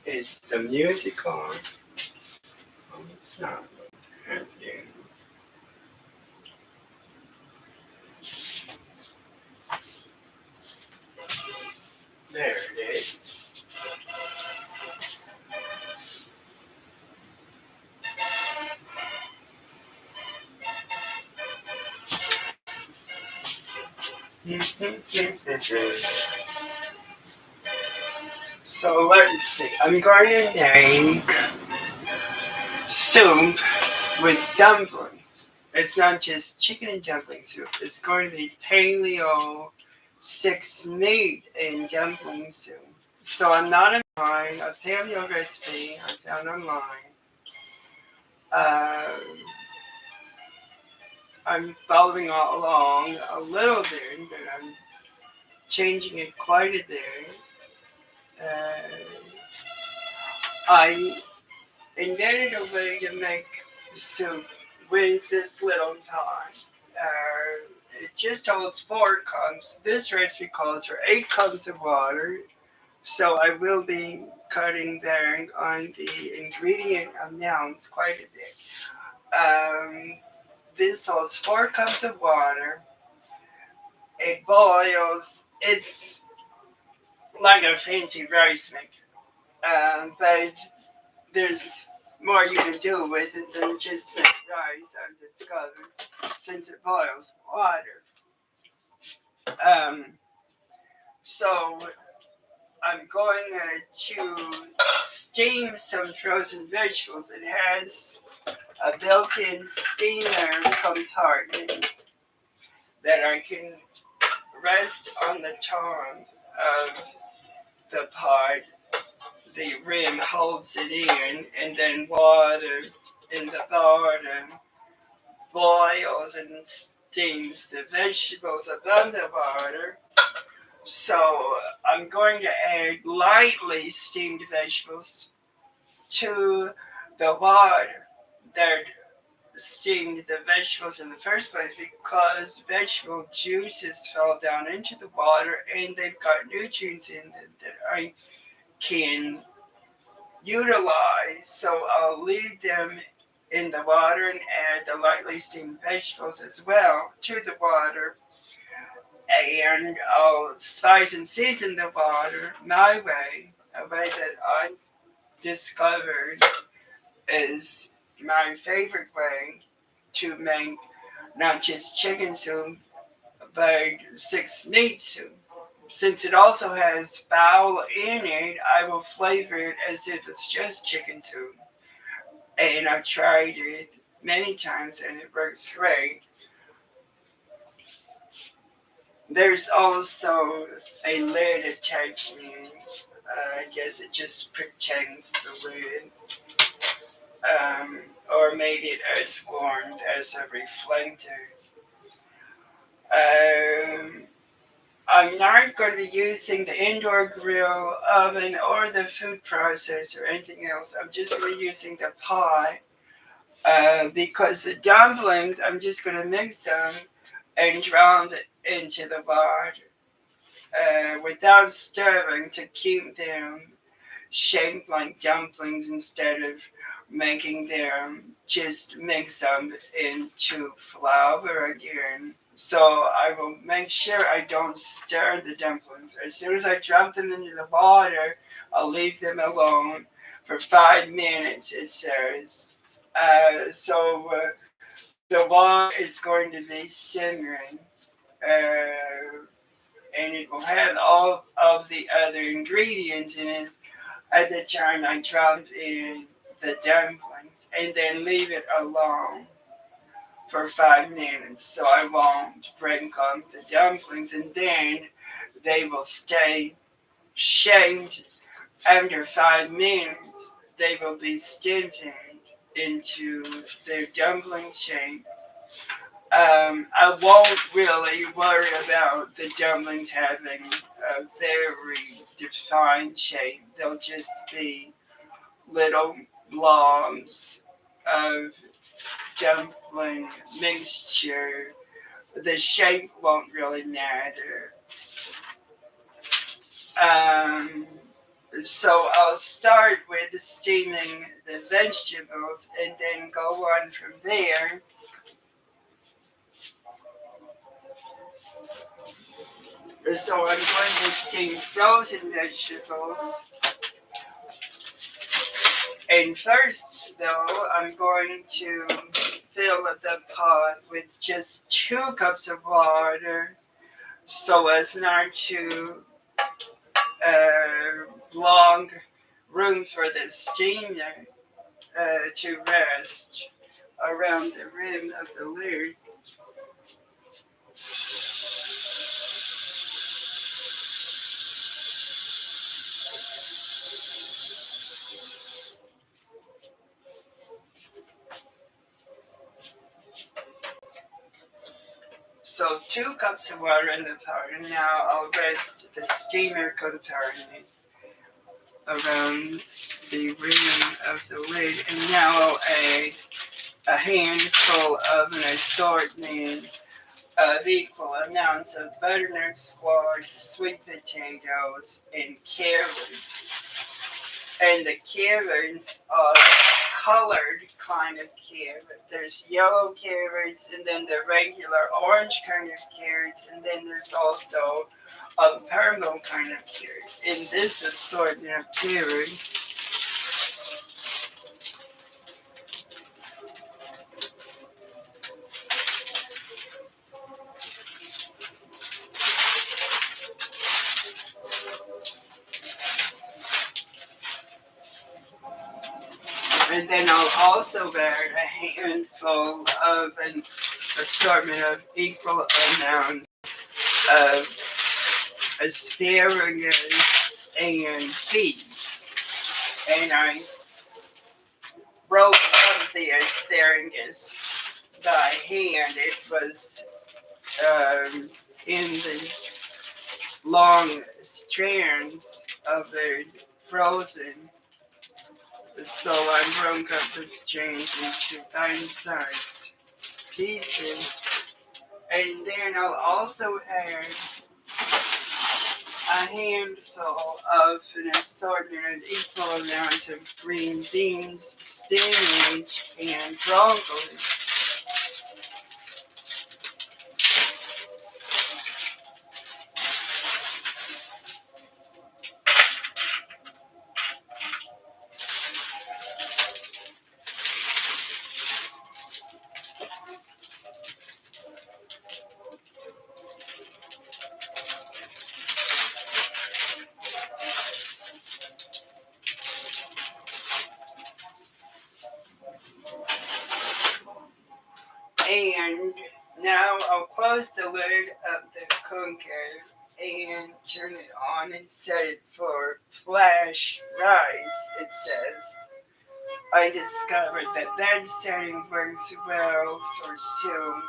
Is the music on? Oh, it's not. There it is. So let's see. I'm going to make soup with dumplings. It's not just chicken and dumpling soup. It's going to be paleo 6 meat and dumpling soup. So I'm not online. A paleo recipe I found online. Uh, I'm following all along a little bit, but I'm changing it quite a bit. I invented a way to make soup with this little pot. It just holds 4 cups. This recipe calls for 8 cups of water, so I will be cutting down on the ingredient amounts quite a bit. This holds 4 cups of water. It boils. It's like a fancy rice maker, but there's more you can do with it than just make rice, I've discovered, since it boils water. Um, so I'm going to steam some frozen vegetables. It has a built-in steamer compartment that I can rest on the top of the pot. The rim holds it in, and then water in the bottom boils and steams the vegetables above the water. So I'm going to add lightly steamed vegetables to the water that steamed the vegetables in the first place, because vegetable juices fall down into the water and they've got nutrients in them that I can utilize. So I'll leave them in the water and add the lightly steamed vegetables as well to the water. And I'll spice and season the water my way, a way that I discovered is my favorite way to make not just chicken soup, but 6 meat soup. Since it also has fowl in it, I will flavor it as if it's just chicken soup. And I've tried it many times and it works great. There's also a lid attachment. I guess it just protects the lid. Or maybe it adds warmth as a reflector. I'm not going to be using the indoor grill, oven, or the food processor or anything else. I'm just going to be using the pot. Because the dumplings, I'm just going to mix them and drop it into the water without stirring to keep them shaped like dumplings instead of making them just mix them into flour again. So I will make sure I don't stir the dumplings. As soon as I drop them into the water, I'll leave them alone for 5 minutes, it says. The water is going to be simmering, and it will have all of the other ingredients in it at the time I drop in the dumplings, and then leave it alone for 5 minutes so I won't break up the dumplings, and then they will stay shaped. After 5 minutes they will be stiffened into their dumpling shape. I won't really worry about the dumplings having a very defined shape. They'll just be little blobs of dumpling mixture. The shape won't really matter. Um, so I'll start with steaming the vegetables and then go on from there. So I'm going to steam frozen vegetables. And first, though, I'm going to fill the pot with just 2 cups of water so as not to long room for the steamer to rest around the rim of the lid. So 2 cups of water in the pot, and now I'll rest the steamer compartment around the rim of the lid, and now I'll add a handful of an assortment of equal amounts of butternut squash, sweet potatoes, and carrots. And the carrots are colored kind of carrot. There's yellow carrots, and then the regular orange kind of carrots, and then there's also a purple kind of carrot. In this assortment of carrots, and then I'll also add a handful of an assortment of equal amounts of asparagus and peas. And I broke up the asparagus by hand. It was in the long strands of it frozen. So I broke up the strands into bite-sized pieces. And then I'll also add a handful of an assortment of equal amounts of green beans, spinach, and broccoli. And now I'll close the lid of the cooker and turn it on and set it for flash rise, it says. I discovered that setting works well for soup.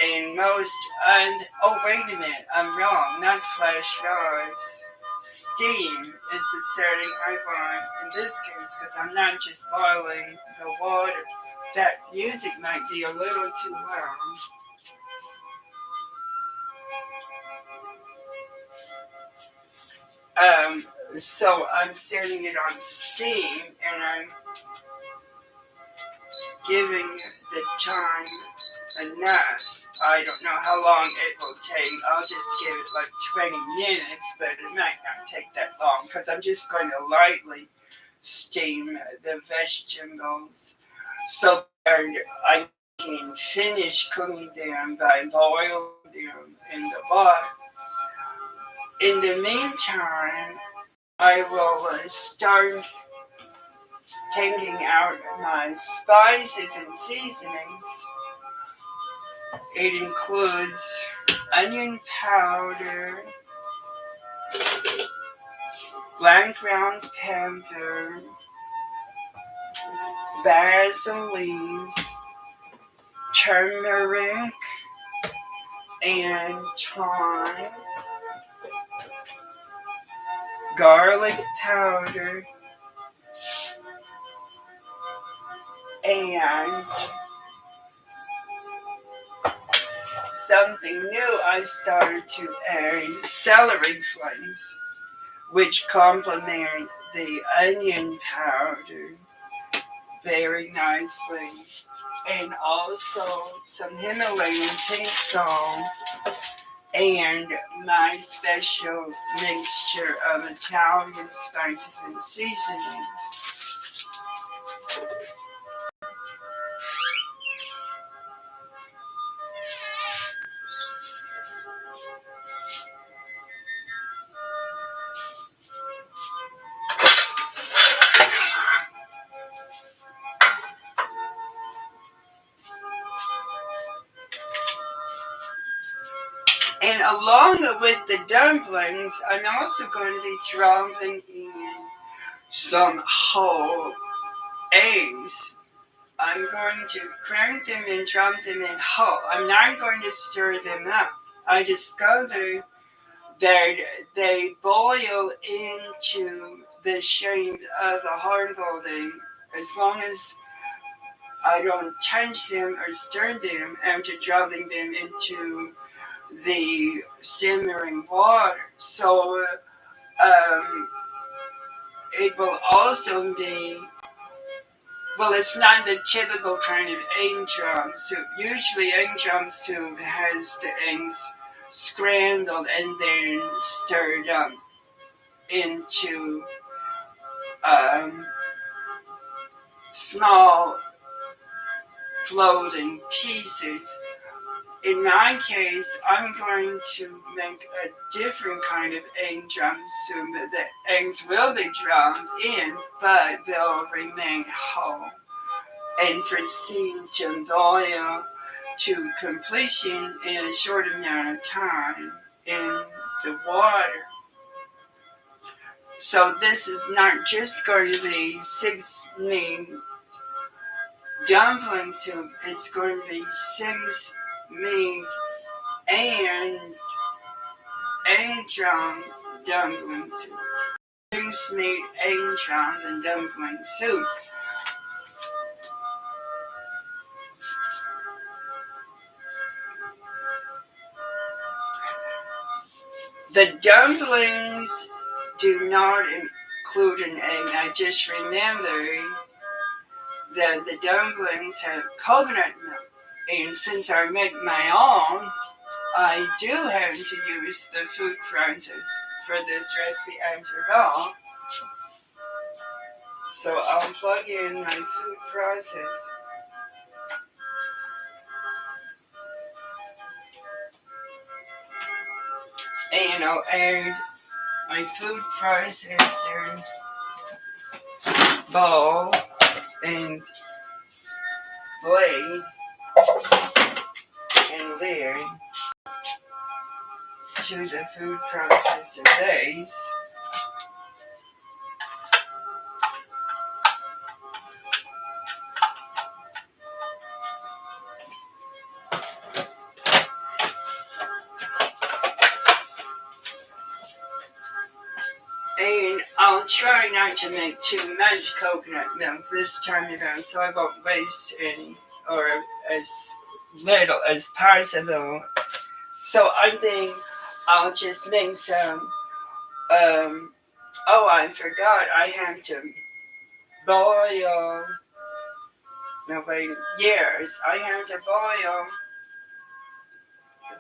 And oh wait a minute, I'm wrong, not flash rise. Steam is the setting I want in this case because I'm not just boiling the water. That music might be a little too loud. So I'm setting it on steam and I'm giving the time enough. I don't know how long it will take. I'll just give it like 20 minutes, but it might not take that long because I'm just going to lightly steam the vegetables so that I can finish cooking them by boiling them in the water. In the meantime, I will start taking out my spices and seasonings. It includes onion powder, black ground pepper, basil leaves, turmeric, and thyme, garlic powder, and something new I started to add celery flakes, which complement the onion powder very nicely. And also some Himalayan pink salt and my special mixture of Italian spices and seasonings. And along with the dumplings, I'm also going to be dropping in some whole eggs. I'm going to crack them and drop them in whole. I'm not going to stir them up. I discovered that they boil into the shape of a hard-boiled egg as long as I don't touch them or stir them after dropping them into the simmering water. So it will also be, well, it's not the typical kind of egg drum soup. Usually egg drum soup has the eggs scrambled and then stirred up into um, small floating pieces. In my case, I'm going to make a different kind of egg drum soup. The eggs will be drummed in, but they'll remain whole and proceed to boil to completion in a short amount of time in the water. So this is not just going to be 6 meat dumpling soup, it's going to be 6 meat and egg drum dumpling soup. 6 meat egg drum and dumpling soup. The dumplings do not include an egg. I just remembered that the dumplings have coconut milk. And since I make my own, I do have to use the food process for this recipe after all. So I'll plug in my food process. And I'll add my food processor bowl and blade and lid to the food processor base. And I'll try not to make too much coconut milk this time around so I won't waste any or as little as possible. So I think I'll just make some, oh, I forgot I have to boil, no wait, yes, I have to boil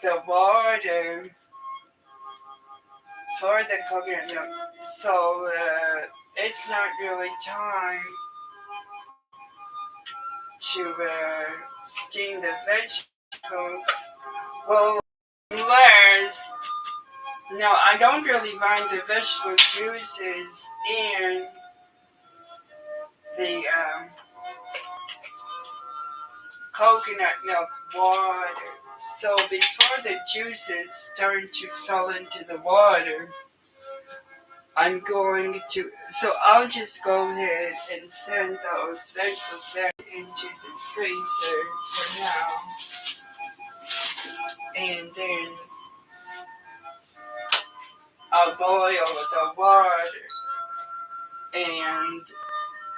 the water for the coconut milk. So it's not really time to steam the vegetables. Well, unless no, I don't really mind the vegetable juices in the coconut milk water. So before the juices start to fall into the water, I'm going to. So I'll just go ahead and send those vegetables back into the freezer for now, and then I'll boil the water, and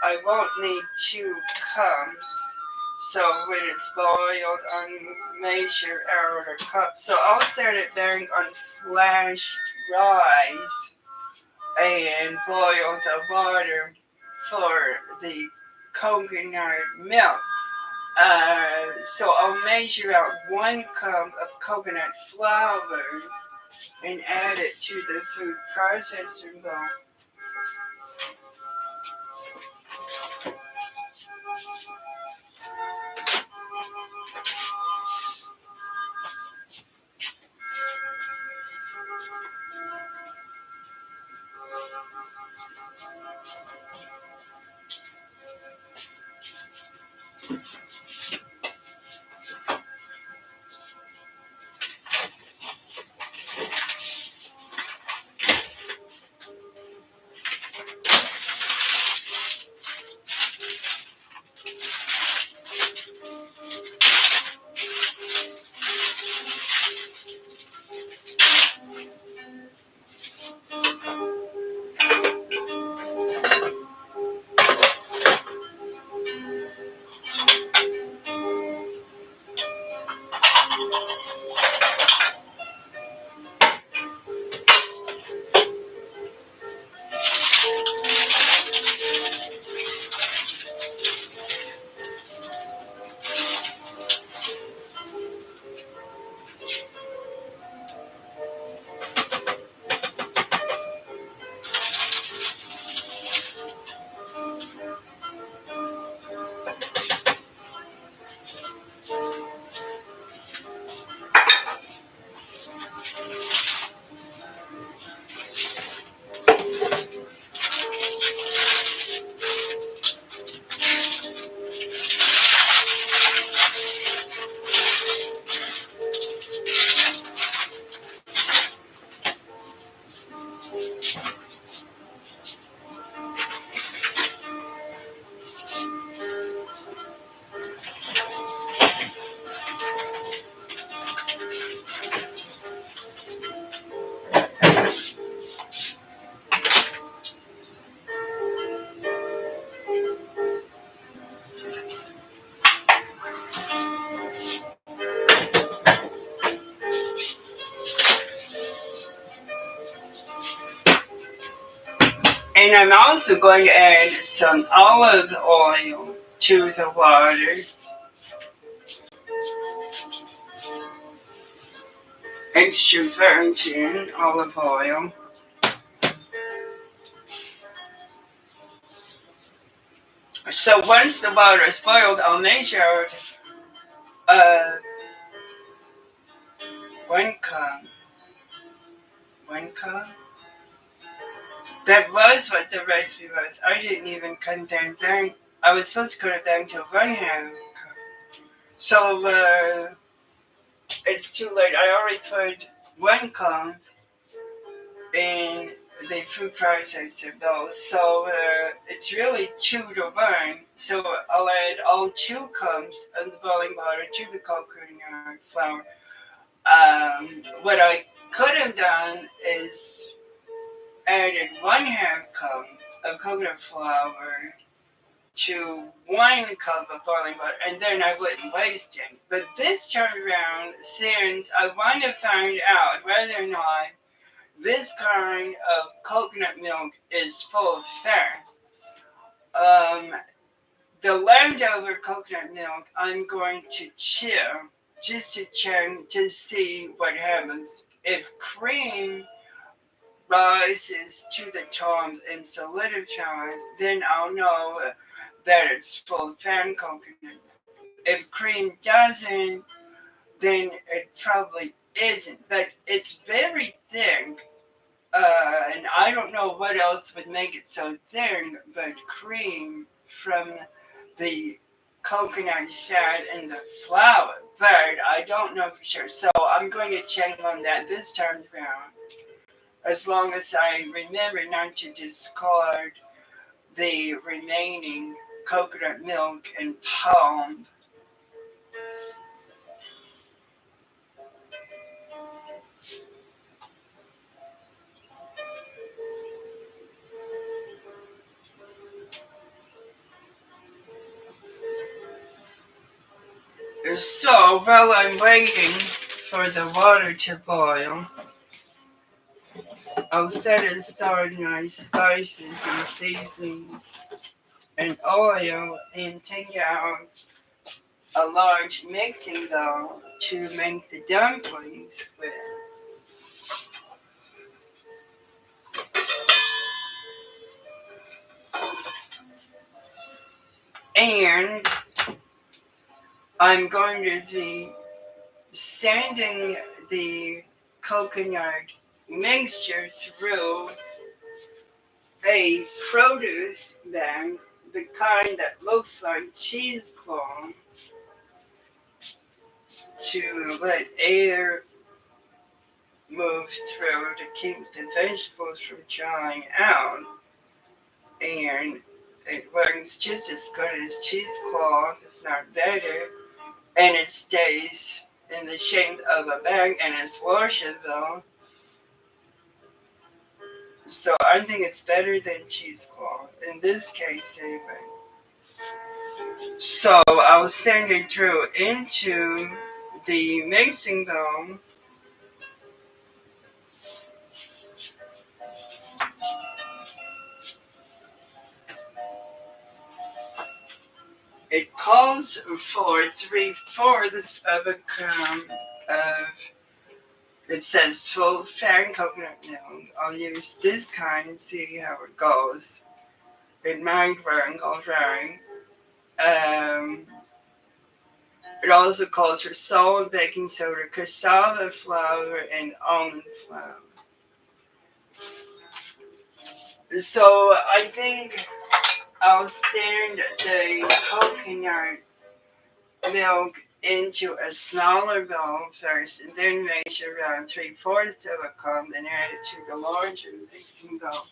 I won't need 2 cups. So when it's boiled, I'll measure out a cup. So I'll set it down on flash rise and boil the water for the coconut milk. So I'll measure out 1 cup of coconut flour and add it to the food processor bowl. And I'm also going to add some olive oil to the water, extra virgin olive oil. So once the water is boiled, I'll measure uh, 1 cup. 1 cup? That was what the recipe was. I didn't even cut down very. I was supposed to cut it down to 1/2 cup. So it's too late. I already put 1 cup in the food processor bill. So it's really 2 to 1. So I'll add all 2 cups of the boiling water to the coconut flour. What I could have done is added 1/2 cup of coconut flour to 1 cup of boiling water, and then I wouldn't waste it. But this time around, since I want to find out whether or not this kind of coconut milk is full of fat, um, the leftover coconut milk I'm going to chill just to check to see what happens. If cream rises to the top and solidifies, then I'll know that it's full fan coconut. If cream doesn't, then it probably isn't. But it's very thin, and I don't know what else would make it so thin, but cream from the coconut fat and the flour. But I don't know for sure, so I'm going to check on that this time around. As long as I remember not to discard the remaining coconut milk and palm. So while I'm waiting for the water to boil, I'll set aside my spices and seasonings and oil and take out a large mixing bowl to make the dumplings with. And I'm going to be sending the coconut mixture through a produce bag, the kind that looks like cheesecloth, to let air move through to keep the vegetables from drying out. And it works just as good as cheesecloth, if not better, and it stays in the shape of a bag and it's washable. So I think it's better than cheesecloth in this case, anyway. So I'll send it through into the mixing bowl. It calls for 3/4 of a cup of, it says full fat coconut milk. I'll use this kind and see how it goes. It might work alright. Um, it also calls for salt, baking soda, cassava flour, and almond flour. So I think I'll send the coconut milk into a smaller bowl first, and then measure around 3/4 of a cup, and add it to the larger mixing bowl.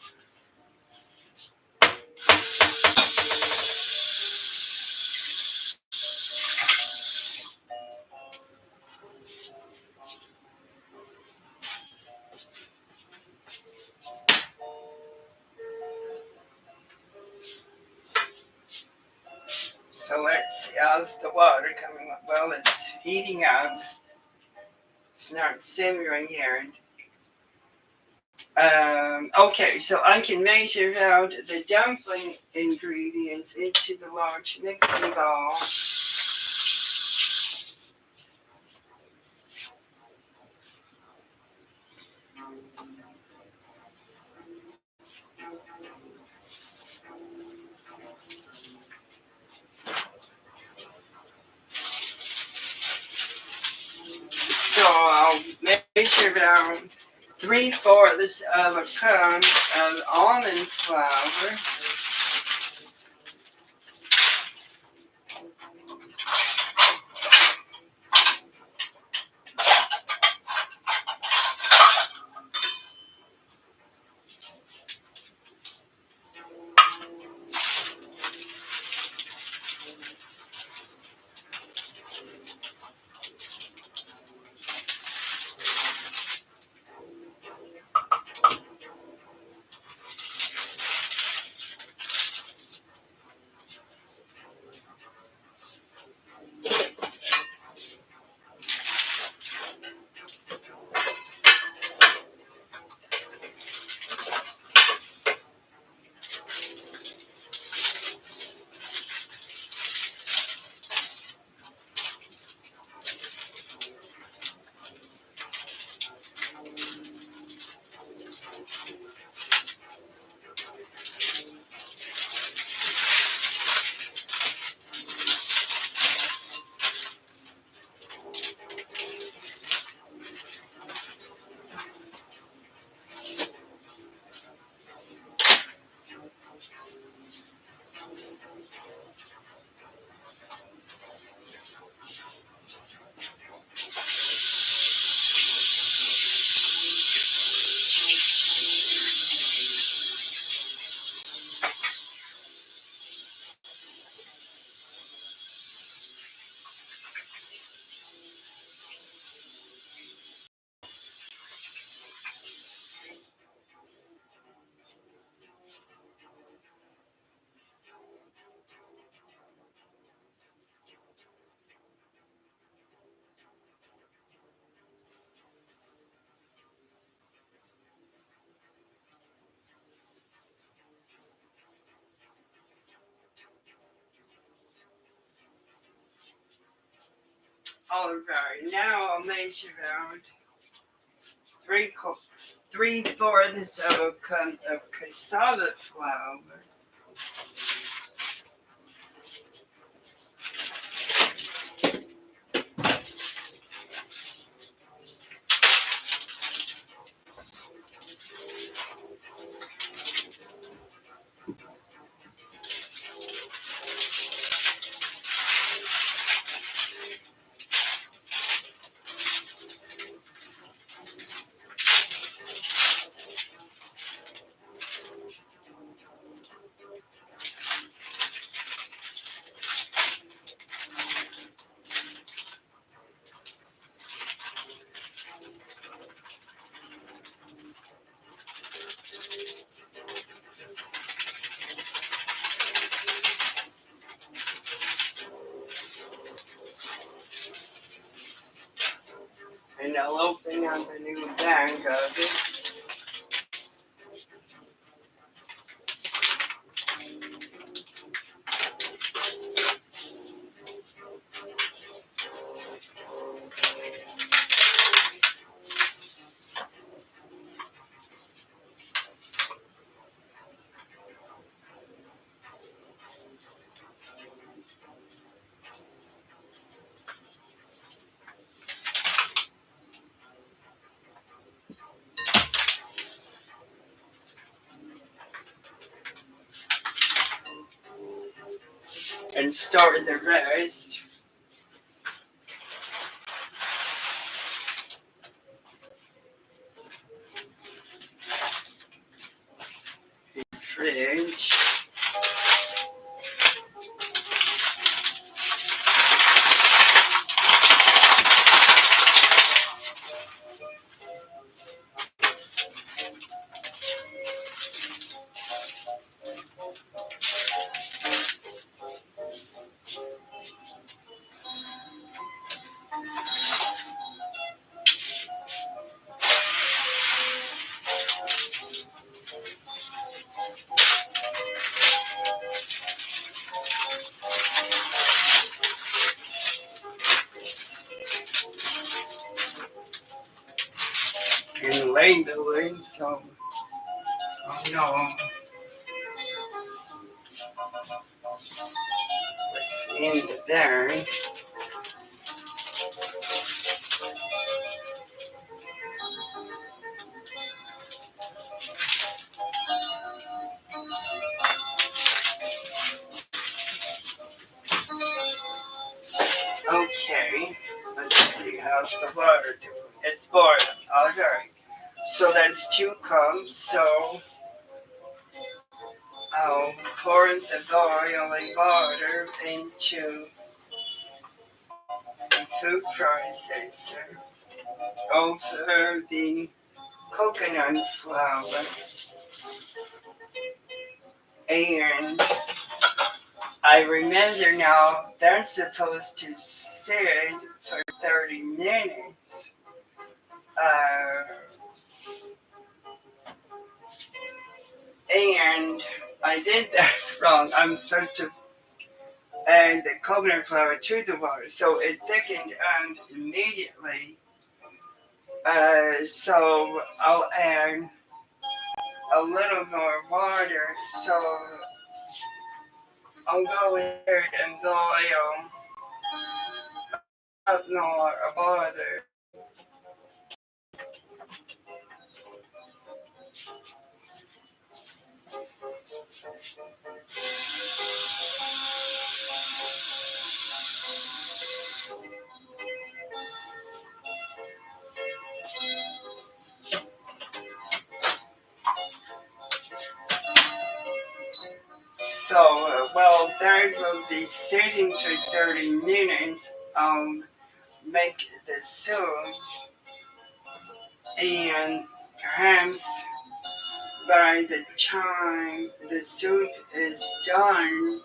So let's see, how's the water coming up? Well, it's heating up. It's not simmering yet. Okay, so I can measure out the dumpling ingredients into the large mixing bowl. So I'll measure out 3/4 of a cup of almond flour. Alright, now I'll measure out three co- 3/4 of a cup of cassava flour. And I'll open up a new bag of it. And store the rest in the fridge. And labeling, so oh no, what's in there? Okay, let's see how's the water doing. It's boiling, alright. So that's 2 cups, so I'll pour the boiling water into the food processor over the coconut flour, and I remember now that's supposed to sit for 30 minutes. Uh, and I did that wrong. I'm supposed to add the coconut flour to the water, so it thickened and immediately. So I'll add a little more water. So I'll go ahead and boil up more water. So, well, that will be sitting for 30 minutes. Make the soup, and perhaps by the time the soup is done,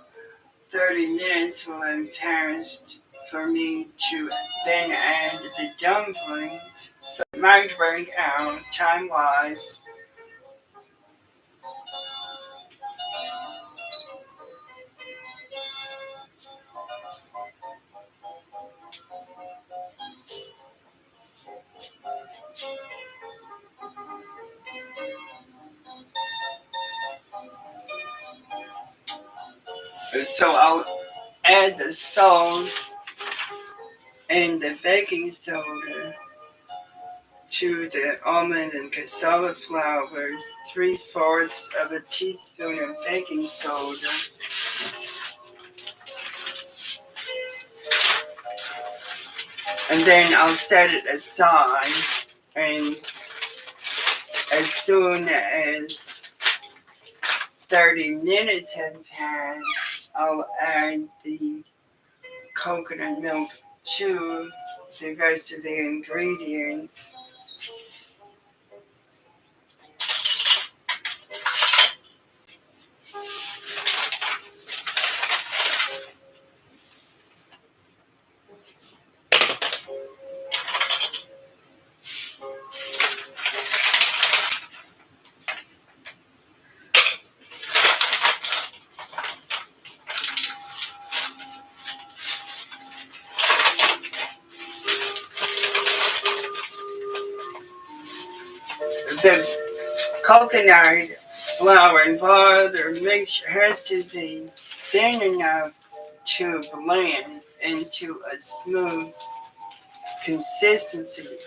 30 minutes will have passed for me to then add the dumplings. So it might work out time wise. So I'll add the salt and the baking soda to the almond and cassava flours, 3/4 of a teaspoon of baking soda, and then I'll set it aside. And as soon as 30 minutes have passed, I'll add the coconut milk to the rest of the ingredients. The coconut flour and water mixture has to be thin enough to blend into a smooth consistency,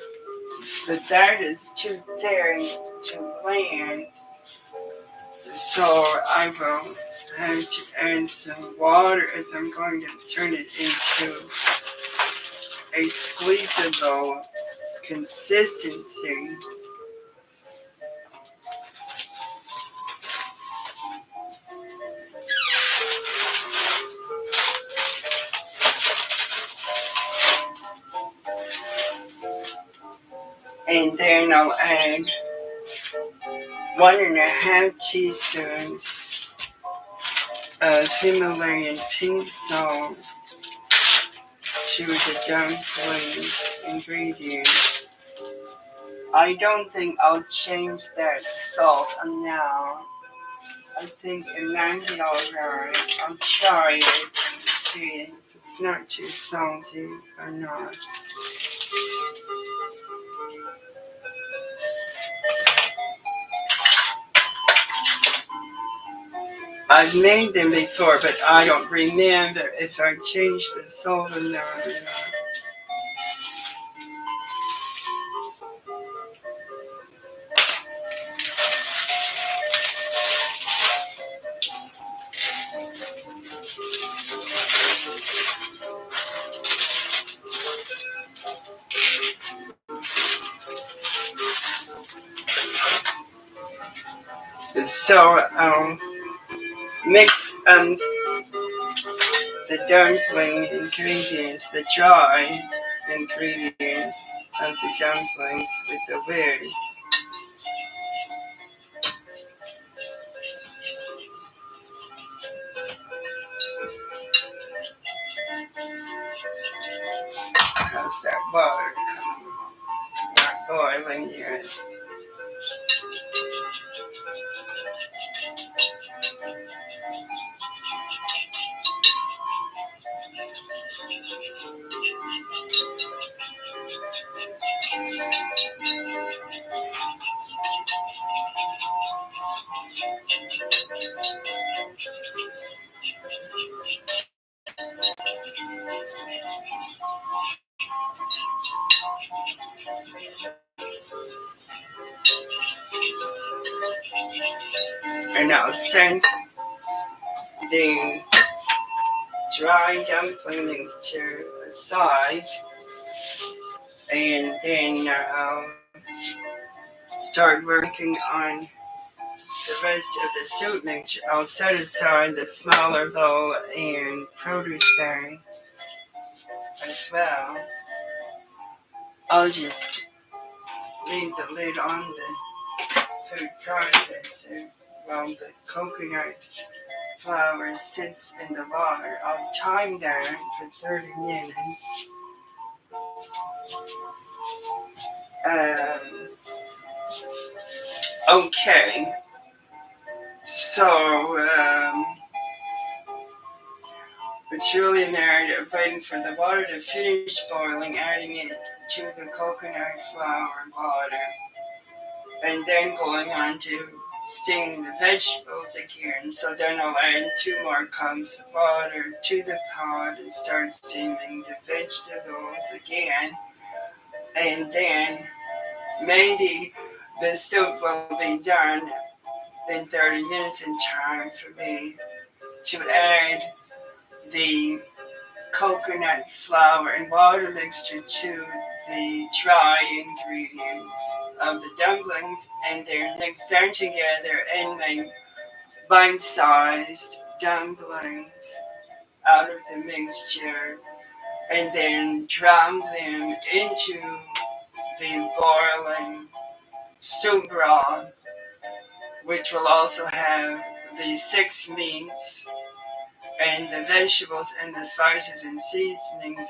but that is too thin to blend, so I will have to add some water if I'm going to turn it into a squeezable consistency. And then I'll add 1.5 teaspoons of Himalayan pink salt to the dumplings ingredients. I don't think I'll change that salt now. I think it might be alright. I'll try it and see if it's not too salty or not. I've made them before, but I don't remember if I changed the salt or not. So I'll mix the dumpling ingredients, the dry ingredients of the dumplings with the whiz. How's that water coming? Not boiling yet. And I'll send the dry dumpling mixture aside, and then I'll start working on the rest of the soup mixture. I'll set aside the smaller bowl and produce bag as well. I'll just leave the lid on the food processor while the coconut flour sits in the water. I'll time that for 30 minutes. Okay, so it's really a matter of waiting for the water to finish boiling, adding it to the coconut flour and water, and then going on to steam the vegetables again. So then I'll add 2 more cups of water to the pot and start steaming the vegetables again. And then maybe the soup will be done in 30 minutes in time for me to add the coconut flour and water mixture to the dry ingredients of the dumplings and then mix them together and make bite-sized dumplings out of the mixture and then drop them into the boiling soup broth, which will also have the 6 meats and the vegetables and the spices and seasonings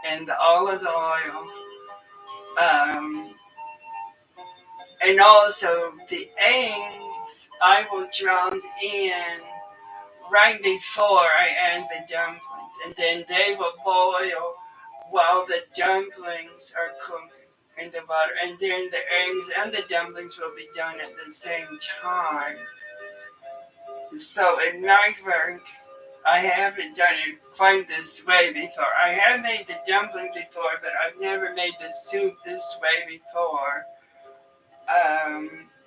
and the olive oil, um, and also the eggs I will drop in right before I add the dumplings, and then they will boil while the dumplings are cooking in the water, and then the eggs and the dumplings will be done at the same time. So it might work. I haven't done it quite this way before. I have made the dumplings before, but I've never made the soup this way before.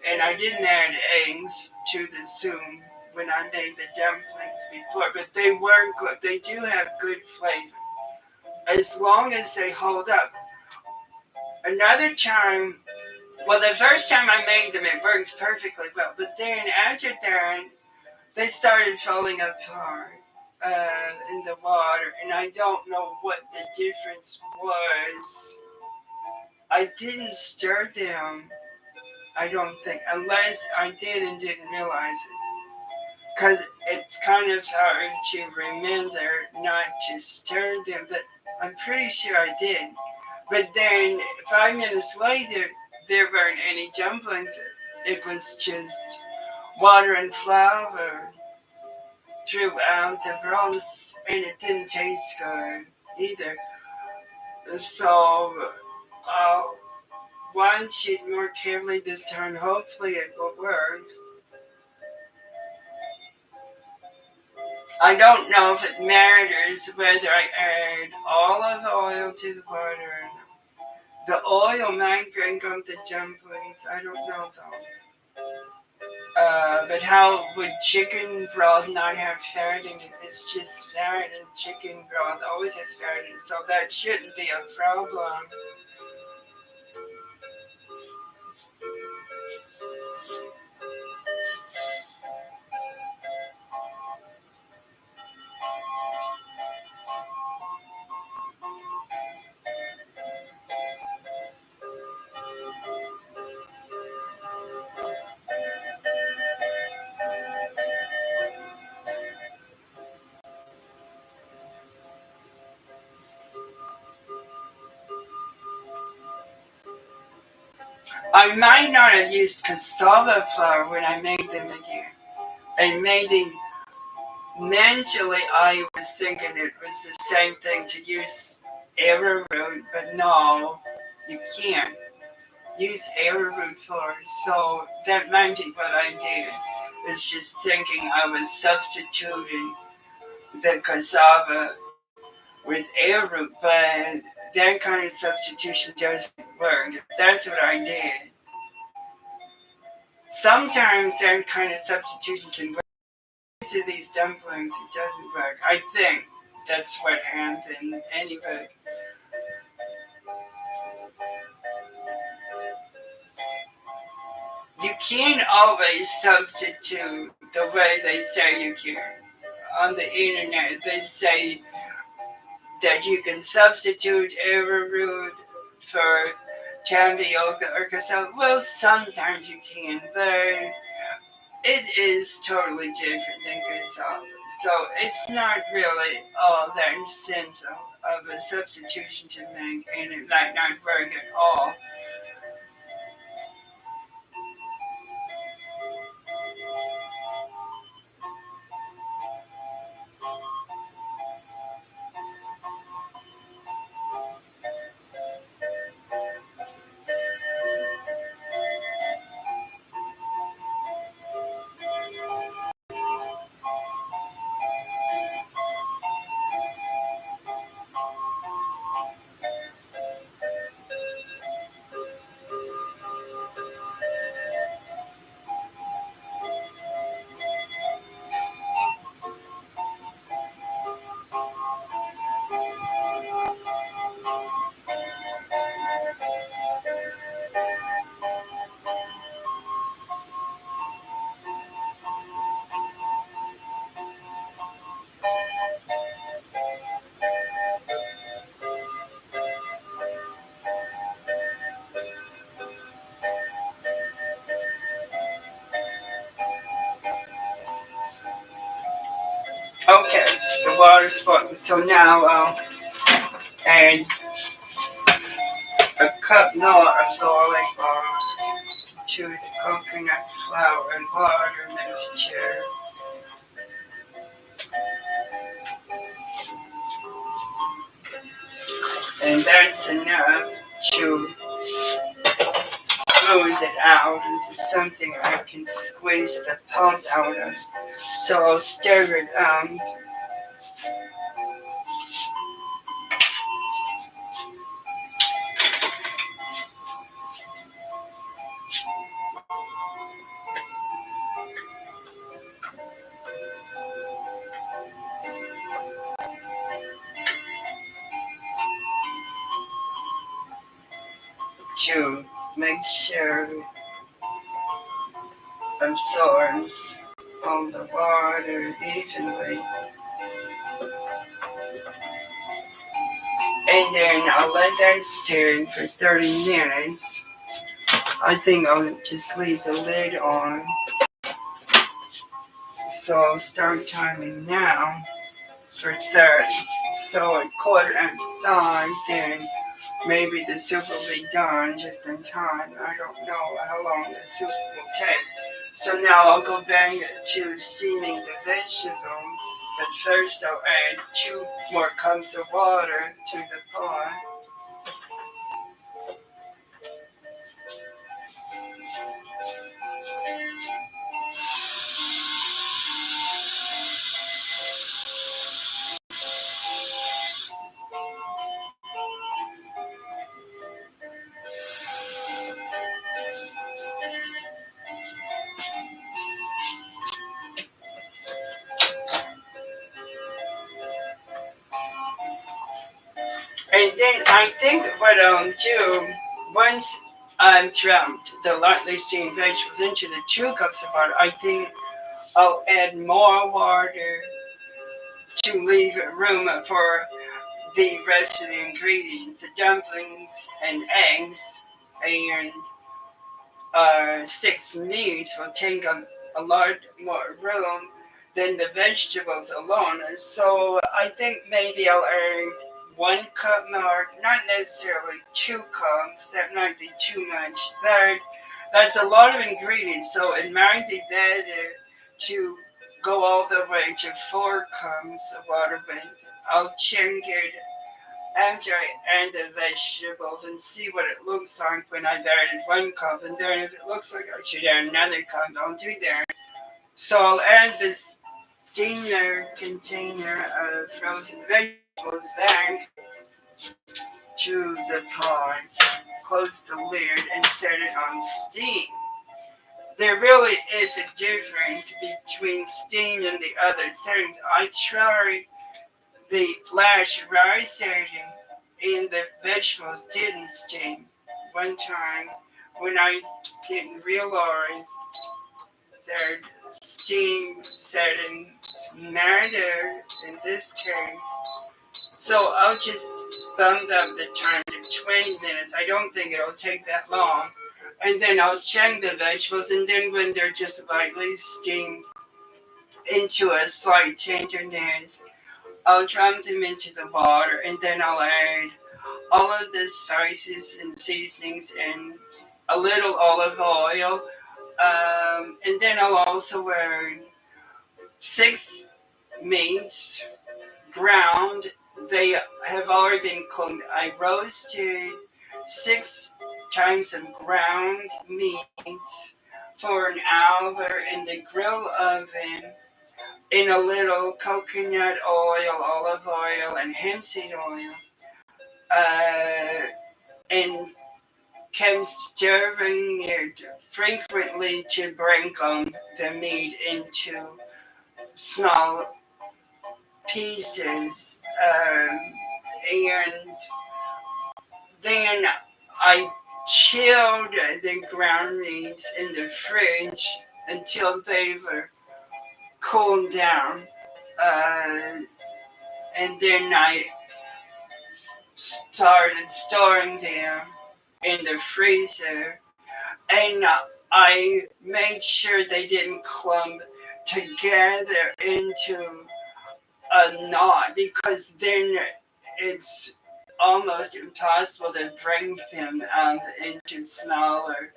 And I didn't add eggs to the soup when I made the dumplings before, but they were good. They do have good flavor as long as they hold up. Another time, well, the first time I made them, it worked perfectly well, but then after that, they started falling apart in the water, and I don't know what the difference was. I didn't stir them, I don't think, unless I did and didn't realize it. Because it's kind of hard to remember not to stir them, but I'm pretty sure I did. But then 5 minutes later, there weren't any dumplings. It was just water and flour throughout the broth, and it didn't taste good either. So I'll watch it more carefully this time. Hopefully, it will work. I don't know if it matters whether I add olive oil to the water. The oil might bring up the dumplings. I don't know though. But how would chicken broth not have fat in it? It's just fat, and chicken broth always has fat in it, so that shouldn't be a problem. I might not have used cassava flour when I made them again. And maybe mentally I was thinking it was the same thing to use arrowroot, but no, you can't use arrowroot flour. So that might be what I did. It's just thinking I was substituting the cassava with arrowroot, but that kind of substitution doesn't work. That's what I did. Sometimes that kind of substitution can work. To these dumplings, it doesn't work. I think that's what happened. Anyway, you can't always substitute the way they say you can. On the internet, they say that you can substitute arrowroot for tapioca or cassava. Well, sometimes you can, but it is totally different than cassava. So it's not really all that simple of a substitution to make, and it might not work at all. Okay, the water's boiling. So now I'll add a cup more of garlic to the coconut flour and water mixture. And that's enough to smooth it out into something I can squeeze the pulp out of. So I'll stir it to make sure it absorbs all the water evenly. And then I'll let that stir for 30 minutes. I think I'll just leave the lid on. So I'll start timing now for 30. So at 4:05, then maybe the soup will be done just in time. I don't know how long the soup will take. So now I'll go back to steaming the vegetables. But first I'll add 2 more cups of water to the pot. And then I think what I'll do, once I've dropped the lightly steamed vegetables into the 2 cups of water, I think I'll add more water to leave room for the rest of the ingredients, the dumplings and eggs, and 6 meat will take a lot more room than the vegetables alone. So I think maybe I'll add 1 cup more, not necessarily 2 cups. That might be too much. That's a lot of ingredients, so it might be better to go all the way to 4 cups of water. But I'll change it after I add the vegetables and see what it looks like when I've added 1 cup. And then if it looks like I should add another cup, I'll do that. So I'll add this steamer container of frozen vegetables back to the pot, close the lid, and set it on steam. There really is a difference between steam and the other settings. I tried the flash rice setting and the vegetables didn't steam. One time when I didn't realize that steam settings matter in this case. So I'll just bump up the time to 20 minutes. I don't think it'll take that long. And then I'll check the vegetables, and then when they're just lightly steamed into a slight tenderness, I'll drop them into the water, and then I'll add all of the spices and seasonings and a little olive oil. And then I'll also add 6 meats ground. They have already been cooked. I roasted 6 times of ground meats for an hour in the grill oven in a little coconut oil, olive oil, and hemp seed oil. Uh, and kept stirring it frequently to break the meat into small pieces. And then I chilled the ground meats in the fridge until they were cooled down. Uh, and then I started storing them in the freezer. And I made sure they didn't clump together into a knot because then it's almost impossible to break them into smaller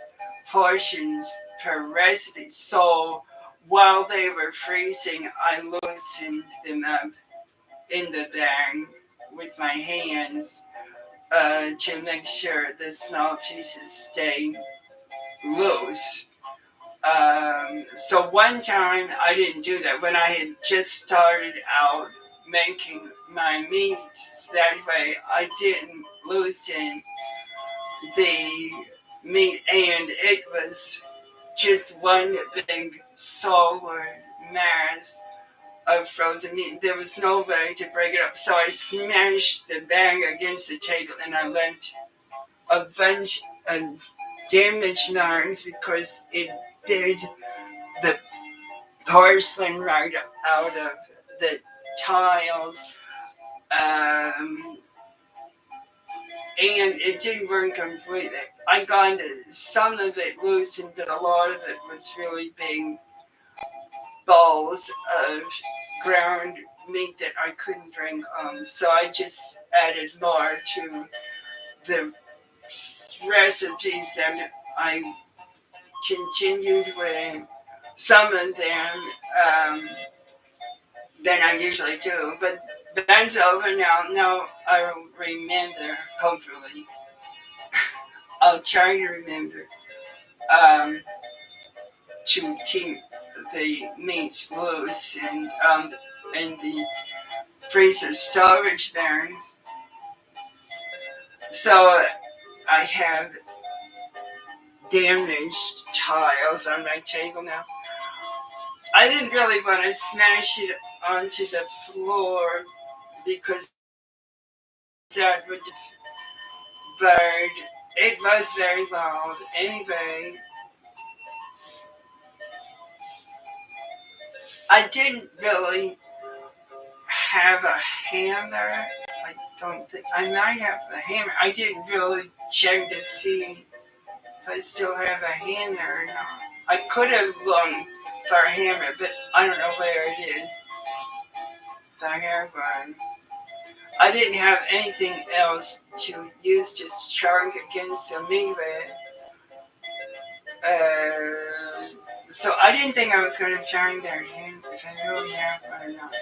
portions per recipe. So while they were freezing, I loosened them up in the bag with my hands to make sure the small pieces stay loose. So one time I didn't do that when I had just started out making my meats. That way I didn't loosen the meat, and it was just one big solid mass of frozen meat. There was no way to break it up, so I smashed the bag against the table and I left a bunch of damaged marks because it did the porcelain right out of the tiles. Um, and it didn't burn completely. I got some of it loosened, but a lot of it was really big balls of ground meat that I couldn't bring home. So I just added more to the recipes that I continued with some of them than I usually do. But that's over now. Now I remember, hopefully. I'll try to remember um, to keep the meats loose and in the freezer storage bags. So I have damaged tiles on my table now. I didn't really want to smash it onto the floor because that would just burn. It was very loud. Anyway, I didn't really have a hammer. I don't think I might have a hammer. I didn't really check to see if I still have a hammer or not. I could have looked for a hammer, but I don't know where it is. If I have one. I didn't have anything else to use to strike against the meat with. So I didn't think I was going to find that hammer if I really have one or not.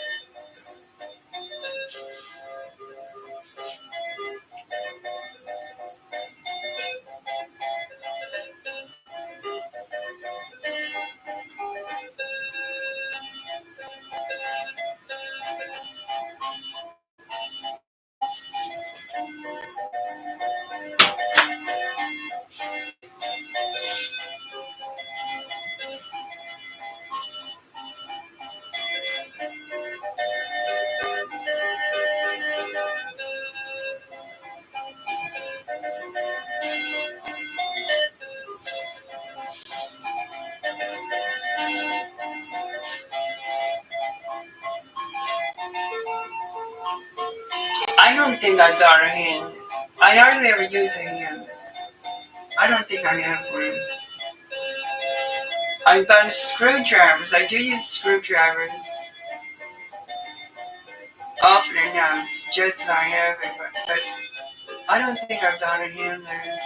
I don't think I've got a hand. I hardly ever use a hand. I don't think I have one. I've done screwdrivers. I do use screwdrivers often enough, just as I have it, but I don't think I've got a hand there.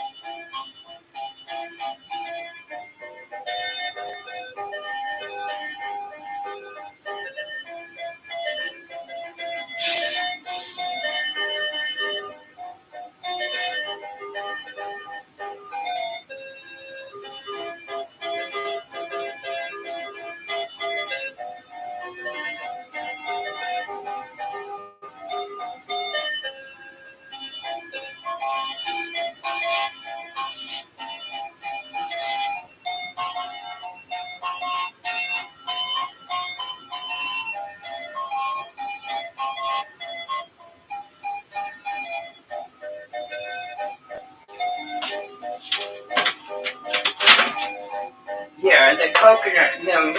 Yeah, the coconut milk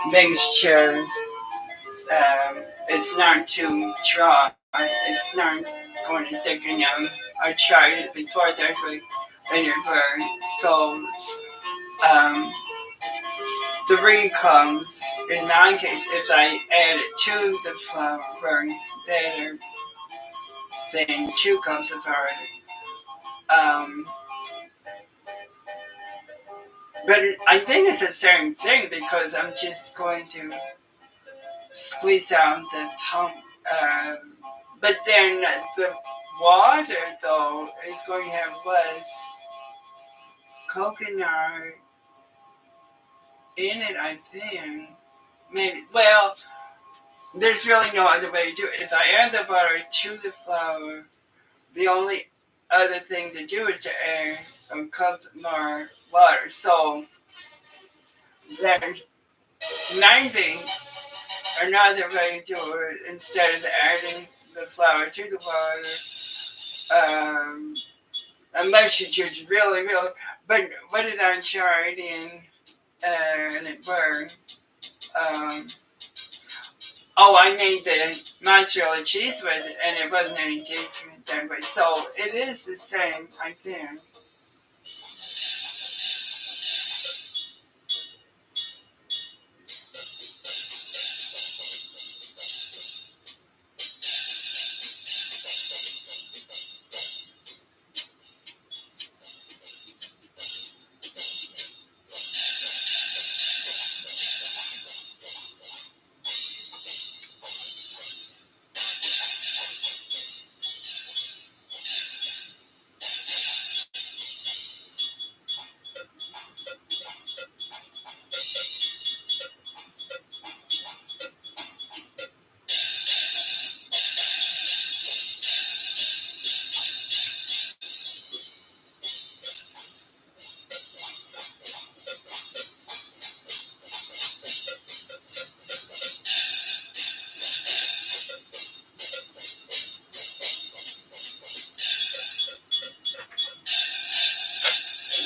mixture is not too dry. It's not going to thicken enough. I tried it before that way and it burned. So um, 3 comes, in my case, if I add it to the flour, it's better than 2 cups of flour. Um, but I think it's the same thing because I'm just going to squeeze out the pump. But then the water, though, is going to have less coconut in it, I think. Maybe. Well, there's really no other way to do it. If I add the butter to the flour, the only other thing to do is to add a cup more water. So there's maybe another way to do it instead of adding the flour to the water. Unless you just really, but what did I try it in and it burned? Um, Oh, I made the mozzarella cheese with it, and it wasn't any different that way. So it is the same, I think.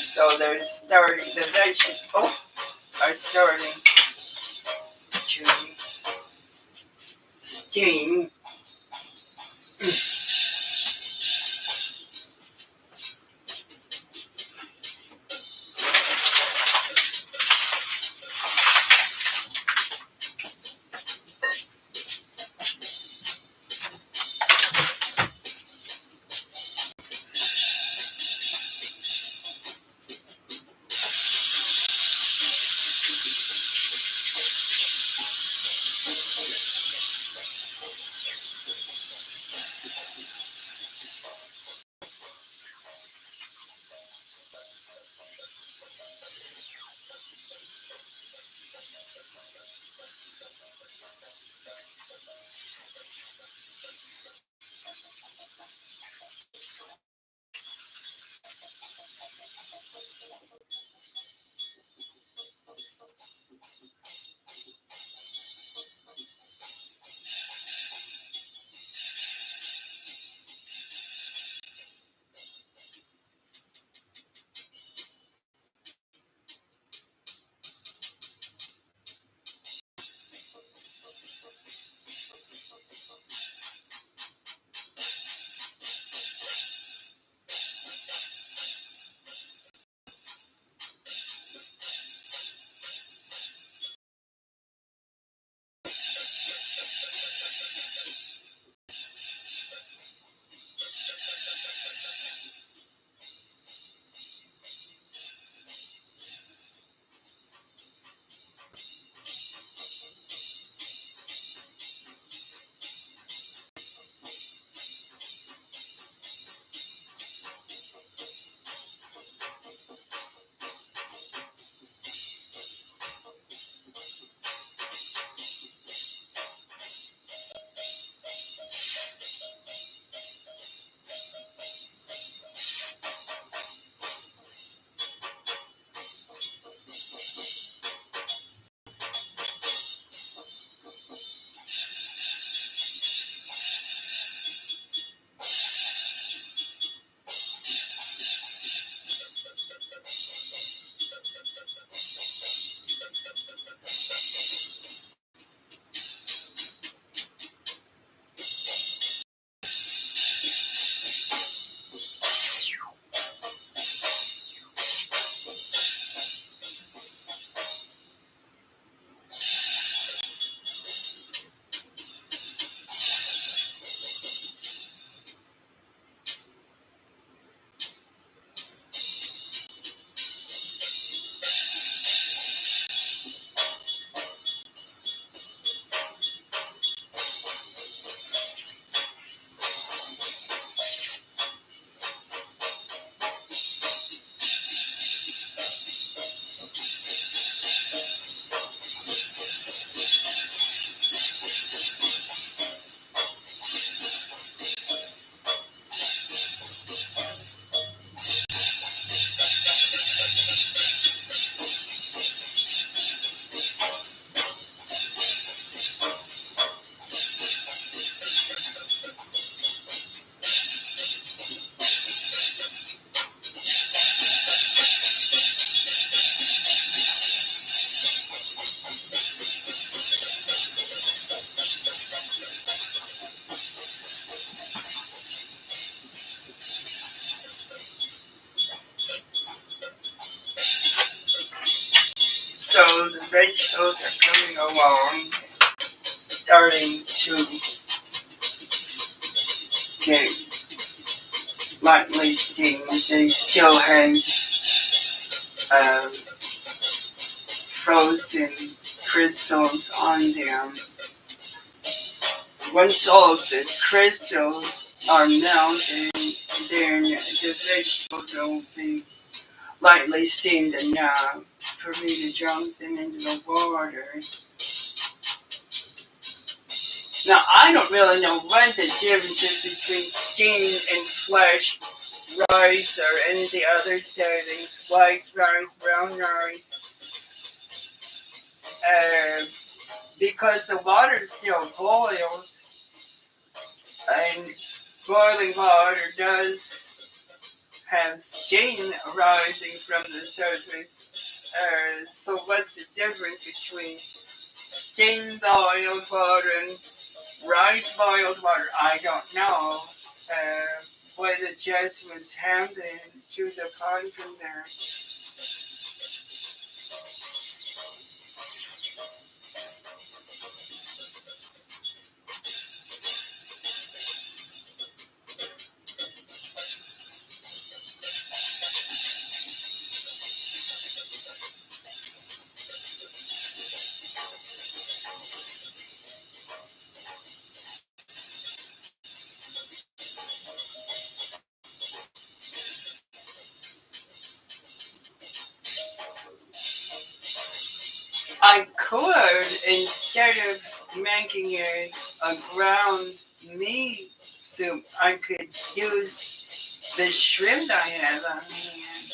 So they're starting, the vegetables are starting to steam. vegetables are coming along, starting to get lightly steamed. They still have frozen crystals on them. Once all the crystals are melted, then the vegetables will be lightly steamed enough for me to dump them into the water. Now, I don't really know what the difference is between steamed and flesh rice or any of the other settings, white rice, brown rice, because the water still boils, and boiling water does have steam arising from the surface. So what's the difference between steam boiled water and rice boiled water? I don't know. What adjustments happened to the pot from there. I could, instead of making it a ground meat soup, I could use the shrimp I have on hand.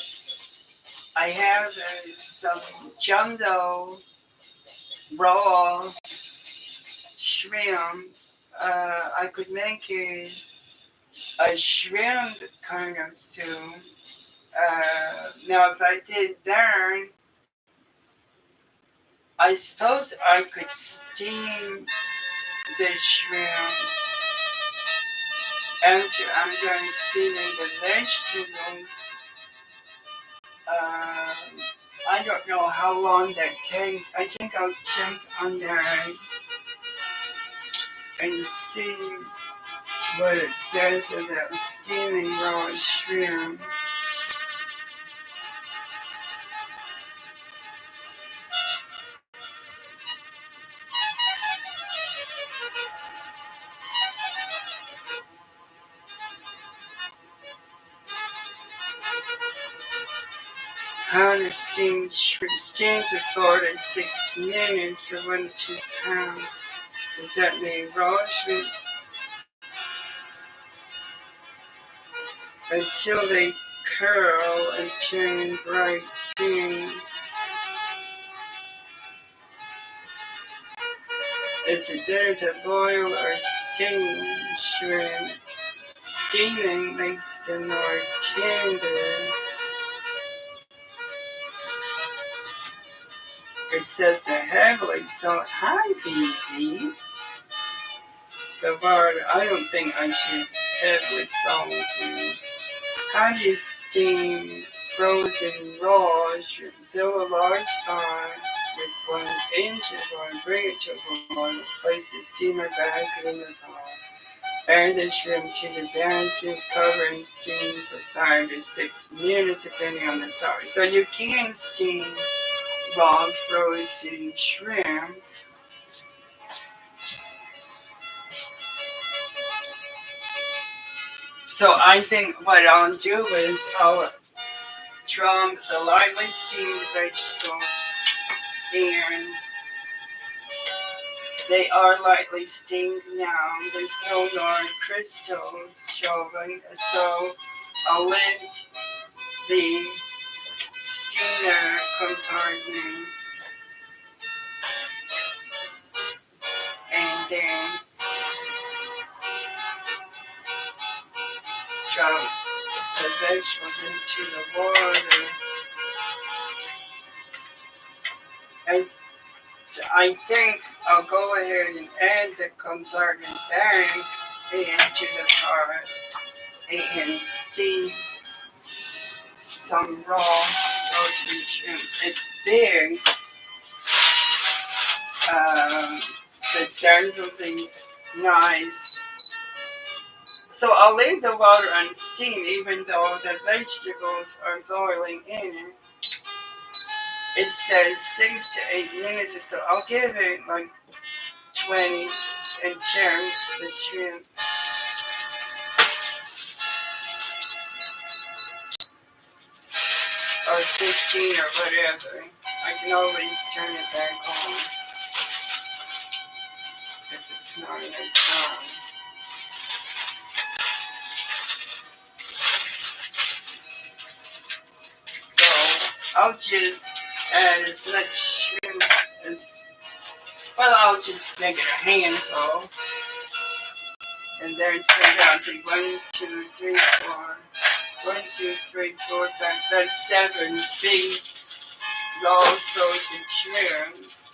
I have some jumbo raw shrimp. I could make it a shrimp kind of soup. Now, if I did that, I suppose I could steam the shrimp after I'm done steaming the vegetables. I don't know how long that takes. I think I'll check on that and see what it says about steaming raw shrimp. How to steam shrimp? Steam for 4 to 6 minutes for 1 to 2 pounds. Does that mean raw shrimp? Until they curl and turn bright green. Is it better to boil or steam shrimp? Steaming makes them more tender. It says to heavily salt. Hi, Vivi. The word, I don't think I should heavily salt it. How do you steam frozen raw shrimp? Fill a large pot with 1 inch of oil. Bring it to a boil. Place the steamer basket in the pot. Add the shrimp to the basket. Cover and steam for 5 to 6 minutes, depending on the size. So you can steam raw frozen shrimp. So I think what I'll do is I'll drop the lightly steamed vegetables, and they are lightly steamed now. There's no more crystals showing, so I'll lift the steamer compartment and then drop the vegetables into the water. And I think I'll go ahead and add the compartment back into the pot and steam some raw frozen shrimp. It's big, Um, the then will be nice. So I'll leave the water on steam even though the vegetables are boiling in. It says 6 to 8 minutes or so. I'll give it like 20 and check the shrimp. Or 15 or whatever. I can always turn it back on if it's not enough time. So I'll just add as much shrimp as, well, I'll just make it a handful. And there's down to 1, 2, 3, 4. 1, 2, 3, 4, 5. That's 7 big, long frozen shrimps.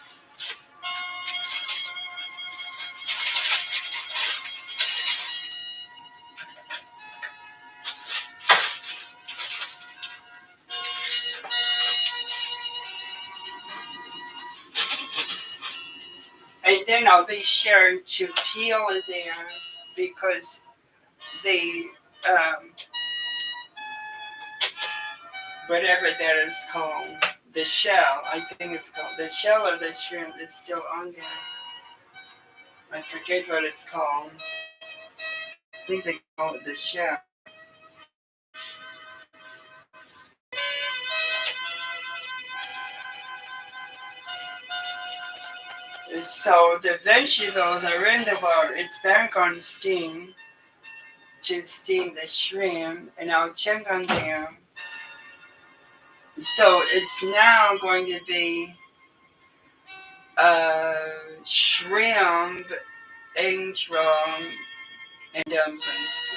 And then I'll be sure to peel it there because the whatever that is called, the shell, I think it's called, the shell of the shrimp is still on there. I forget what it's called. I think they call it the shell. So the vegetables are in the water. It's back on steam to steam the shrimp, and I'll check on them. So it's now going to be shrimp, egg and dumplings.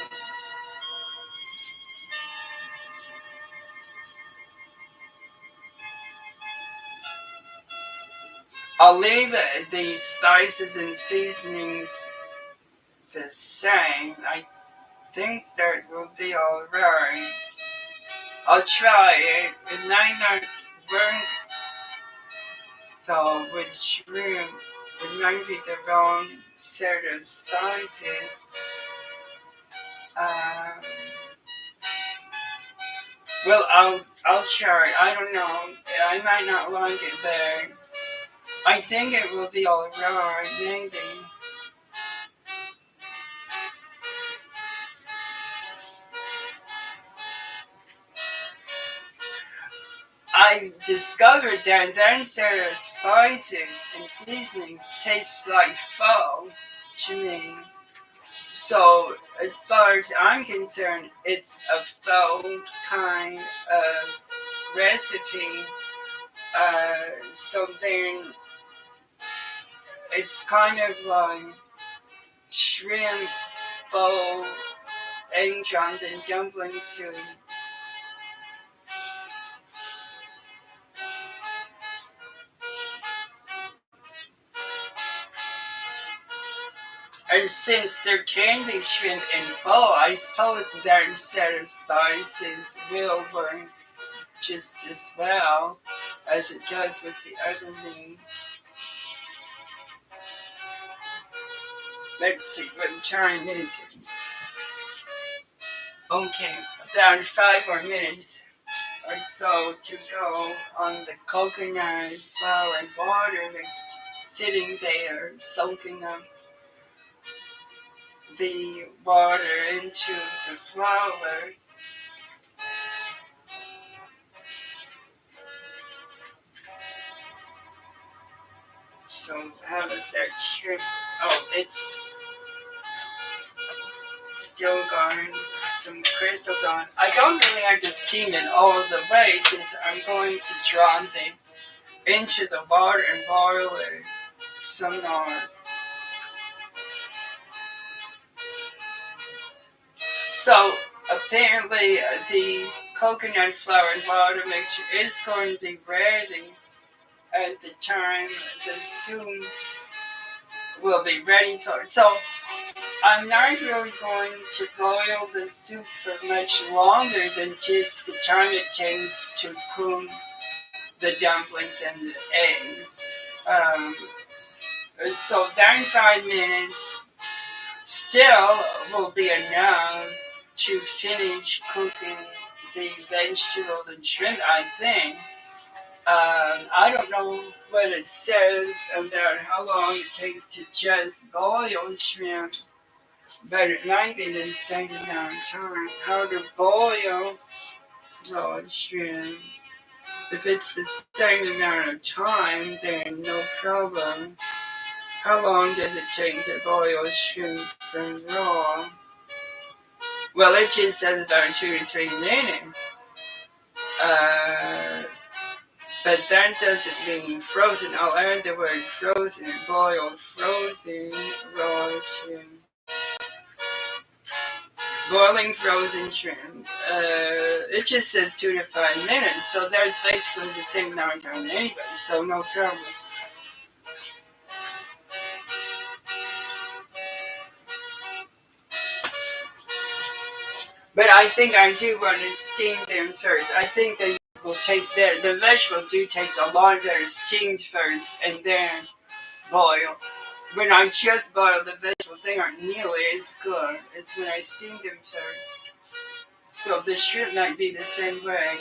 I'll leave the spices and seasonings the same. I think that will be alright. I'll try it. It might not work though with shrimp. It might be the wrong set of spices. Um, well, I'll try. I don't know. I might not like it, but I think it will be alright. Maybe. I discovered that that set of spices and seasonings taste like pho to me. So, as far as I'm concerned, it's a pho kind of recipe. So then it's kind of like shrimp, pho, entrails, and dumpling soup. And since there can be shrimp in pho, I suppose that set of spices will work just as well as it does with the other meats. Let's see what time is it. Okay, about 5 more minutes or so to go on the coconut flour and water that's sitting there soaking up the water into the flour. So how does that trip? Oh, it's still got some crystals on. I don't really have to steam it all the way since I'm going to drop it into the water and boil it some more. So apparently the coconut flour and water mixture is going to be ready at the time the soup will be ready for it. So I'm not really going to boil the soup for much longer than just the time it takes to cook the dumplings and the eggs. Um, So that 5 minutes still will be enough to finish cooking the vegetables and shrimp, I think. I don't know what it says about how long it takes to just boil shrimp, but it might be the same amount of time. How to boil raw shrimp. If it's the same amount of time, then no problem. How long does it take to boil shrimp from raw? Well, it just says about 2 to 3 minutes. Uh, but that doesn't mean frozen. I'll add the word frozen, boiled, frozen, raw shrimp. Boiling frozen shrimp. It just says 2 to 5 minutes, so there's basically the same amount of time anyway, so no problem. But I think I do want to steam them first. I think they will taste better. The vegetables do taste a lot better steamed first and then boil. When I just boil the vegetables, they aren't nearly as good as when I steam them first. So the shrimp might be the same way.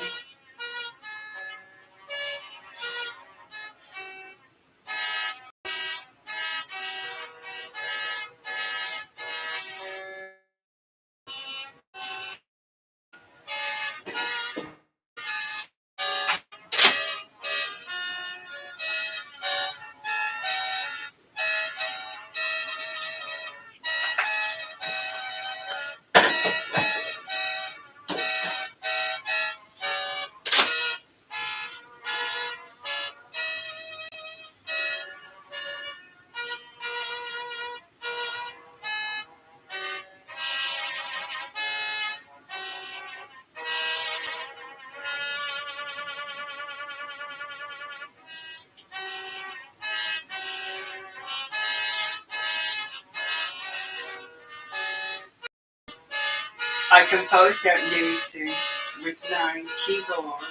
I composed that music with my keyboard.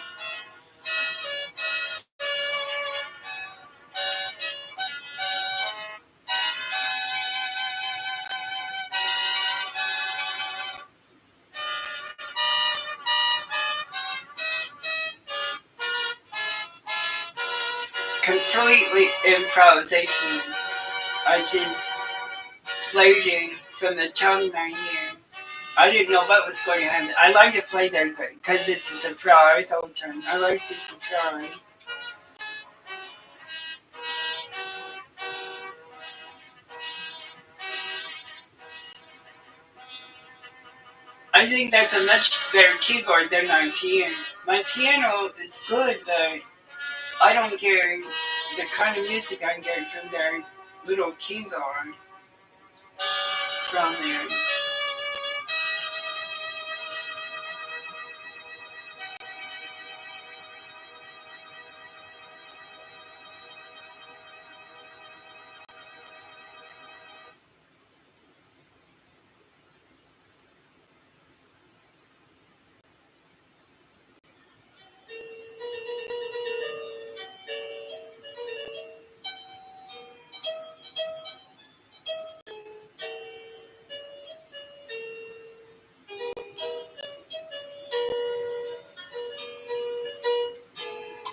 Completely improvisation. I just played it from the tongue right here. I didn't know what was going to happen. I like to play that because it's a surprise all the time. I like the surprise. I think that's a much better keyboard than my piano. My piano is good, but I don't get the kind of music I get from their little keyboard from there.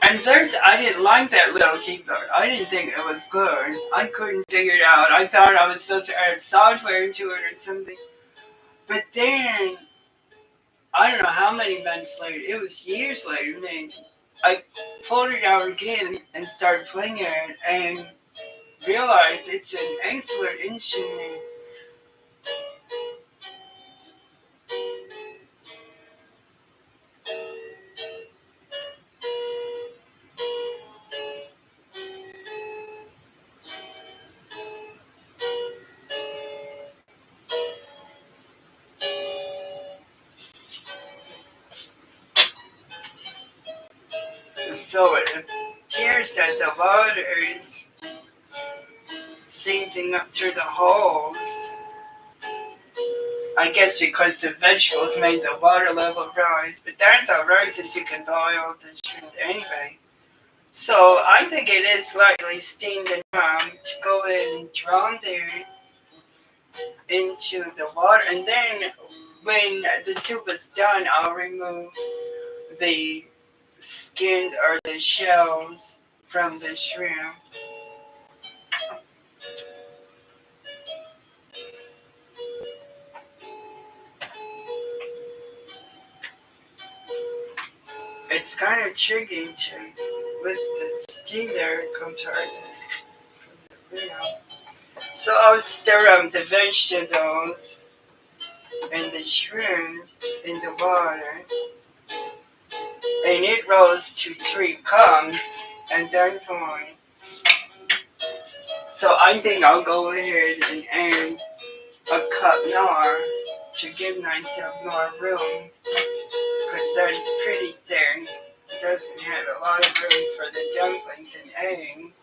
And first, I didn't like that little keyboard. I didn't think it was good. I couldn't figure it out. I thought I was supposed to add software into it or something. But then, I don't know how many months later, it was years later, maybe, I pulled it out again and started playing it and realized it's an excellent instrument. So it appears that the water is seeping up through the holes. I guess because the vegetables made the water level rise, but that's alright since you can boil the shrimp anyway. So I think it is lightly steamed enough to go ahead and draw them into the water. And then when the soup is done, I'll remove the skin or the shells from the shrimp. It's kind of tricky to lift the steamer compared to the grill. So I'll stir up the vegetables and the shrimp in the water, and it rose to 3 cups and then boil. So I think I'll go ahead and add a cup more to give myself more room because that is pretty thin. It doesn't have a lot of room for the dumplings and eggs.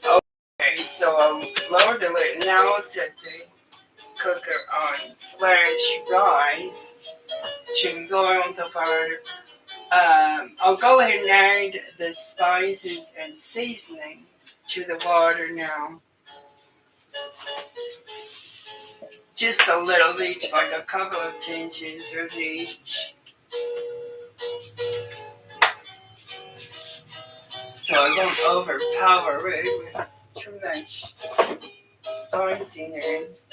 Okay, so I'll lower the lid. Now I'll set the cooker on flash rise to boil the water. I'll go ahead and add the spices and seasonings to the water now. Just a little each, like a couple of pinches of each. So I won't overpower it with too much spiciness.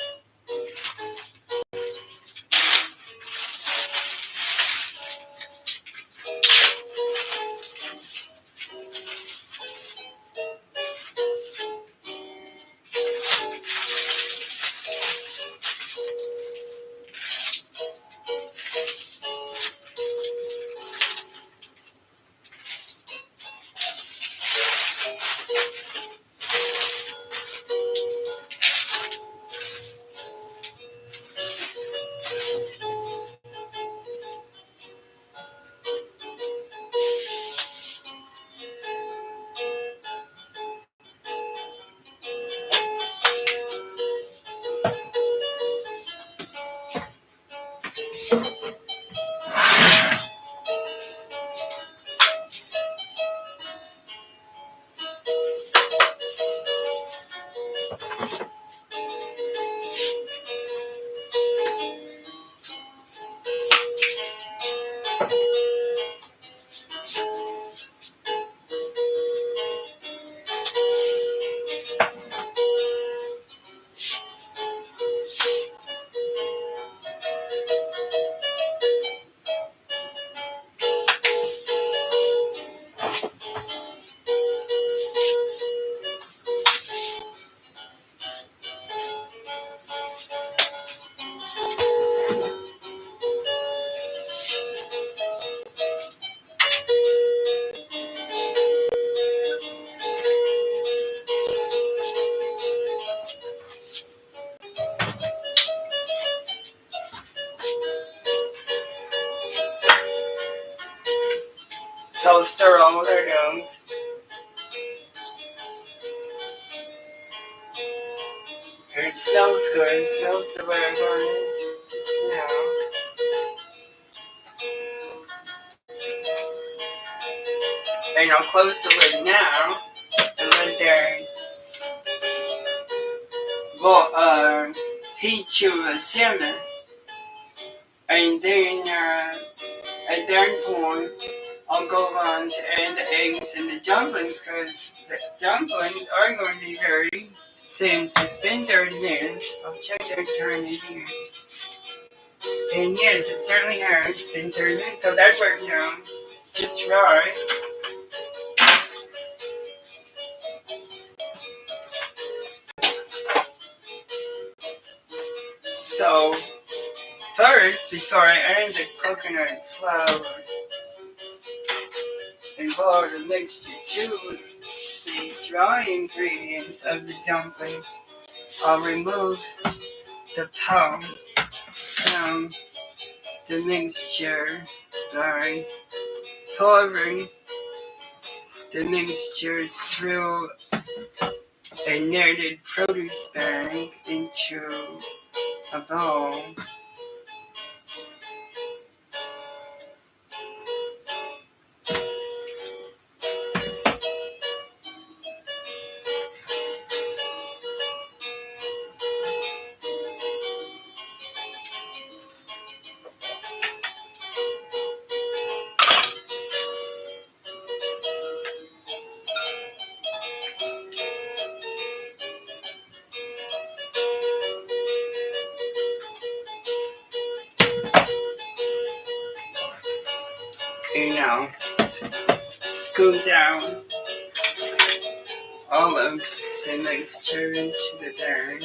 So stir all that down. It smells good. It smells the way I want it to smell. And I'll close the lid now and let that heat to a simmer. And then at that point, I'll go on to add the eggs and the dumplings because the dumplings are going to be very, since it's been 30 minutes, I'll check that time again. And yes, it certainly has been 30 minutes, so that worked out just right. So first, before I add the coconut flour and boil the mixture to the dry ingredients of the dumplings, I'll remove the pulp from the mixture by pouring the mixture through a kneaded produce bag into a bowl. You know, scoop down all of the mixture into the bag.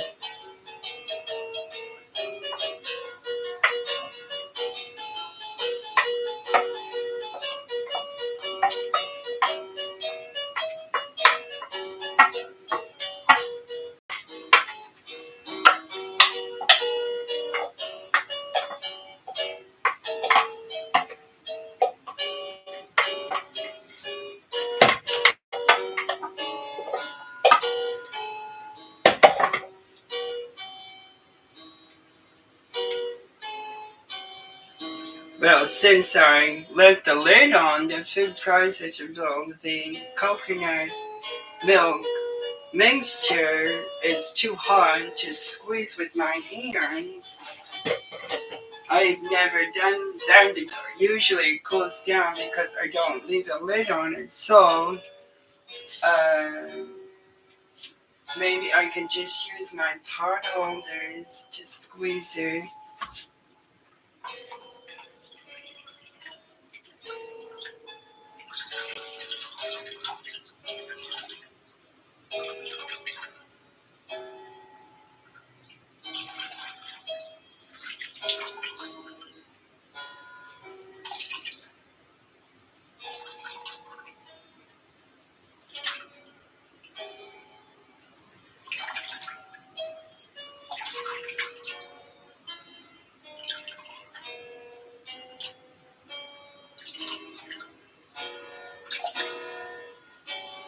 Well, since I left the lid on, the food processor of the coconut milk mixture is too hard to squeeze with my hands. I've never done that before. Usually it cools down because I don't leave a lid on it. So, uh, maybe I can just use my pot holders to squeeze it.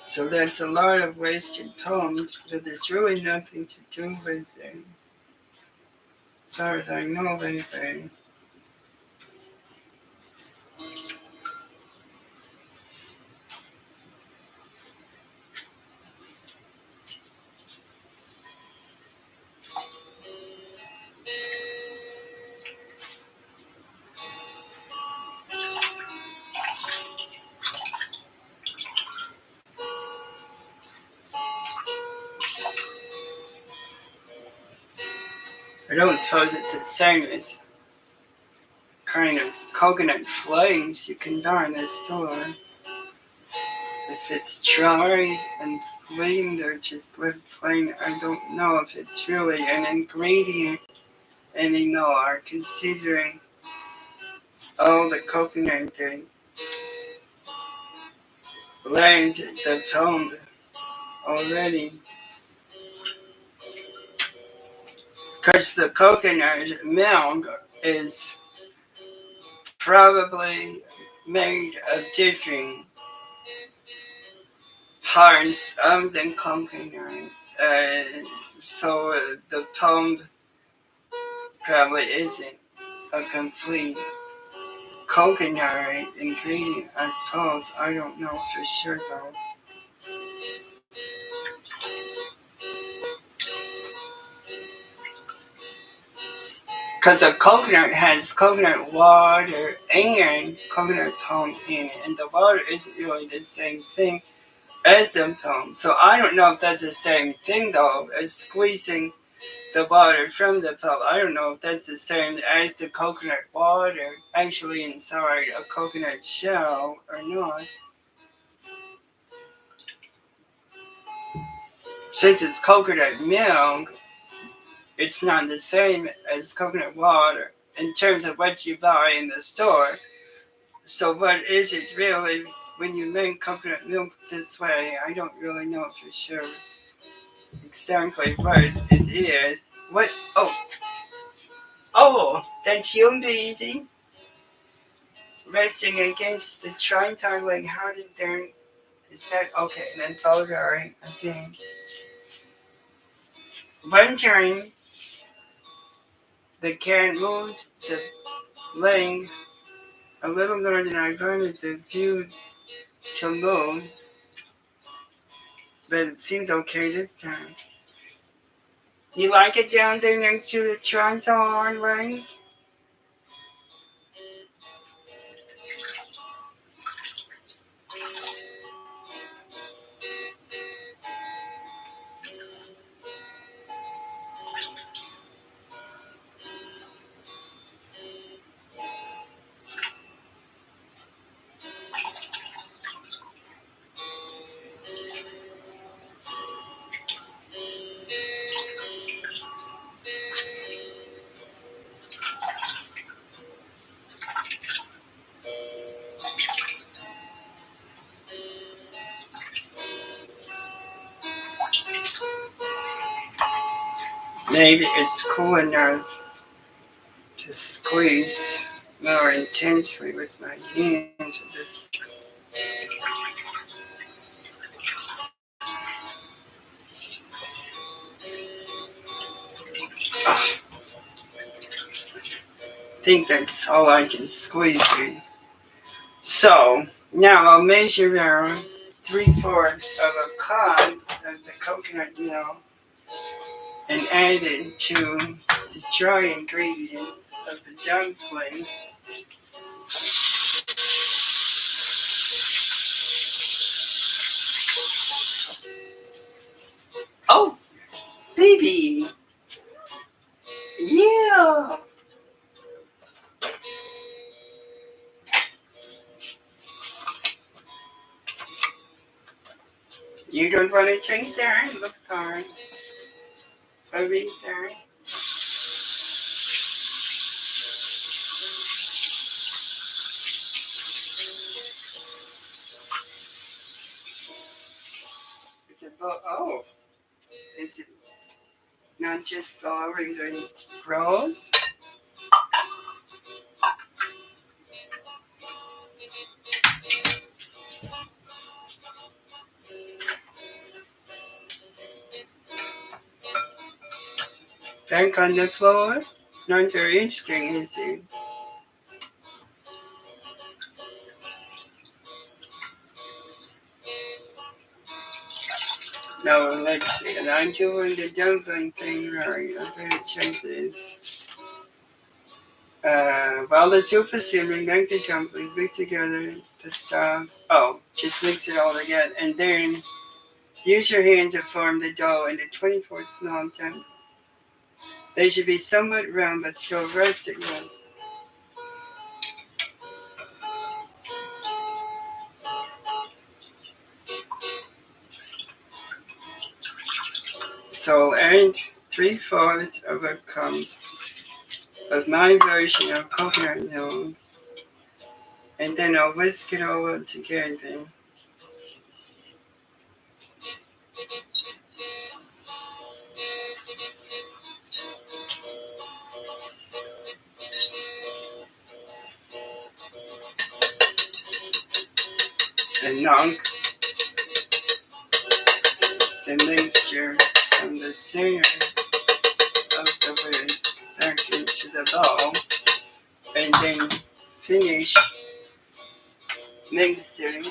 So that's a lot of wasted pulp, but there's really nothing to do with it. As far as I know, anyway. I don't suppose it's the same as kind of coconut flakes you can buy in the store. If it's dry and sweetened or just left plain, I don't know if it's really an ingredient anymore, considering all the coconut they blend the pulp already. Because the coconut milk is probably made of different parts of the coconut. Uh, so the pulp probably isn't a complete coconut ingredient, I suppose. I don't know for sure though. Because a coconut has coconut water and coconut pulp in it, and the water isn't really the same thing as the pulp. So I don't know if that's the same thing though as squeezing the water from the pulp. I don't know if that's the same as the coconut water actually inside a coconut shell or not. Since it's coconut milk, It's not the same as coconut water in terms of what you buy in the store. So what is it really when you make coconut milk this way? I don't really know for sure exactly what it is. What? Oh, that's you, baby. Resting against the triton leg. How did there? Is that okay? That's all right. I think. One time, the cat moved the leg a little more than I wanted the view to move, but it seems okay this time. You like it down there next to the triton leg? Maybe it's cool enough to squeeze more intensely with my hands at this. I think that's all I can squeeze with. So now I'll measure around 3/4 of a cup of the coconut milk and add it to the dry ingredients of the dumplings. Oh, baby! Yeah! You don't want to drink there? Looks hard. Over there. Is it oh, is it not just lowering the grows? Back on the floor? Not very interesting, is it? No, let's see. And I'm doing the dumpling thing right. I'm going to check this. While the soup is simmering, make the dumplings, mix together the stuff. Oh, just mix it all together. And then use your hand to form the dough into 24 small dumplings. They should be somewhat round but still rustic. So add 3/4 of a cup of my version of coconut milk, and then I'll whisk it all up together. And knock the mixture from the center of the whisk back into the bowl, and then finish mixing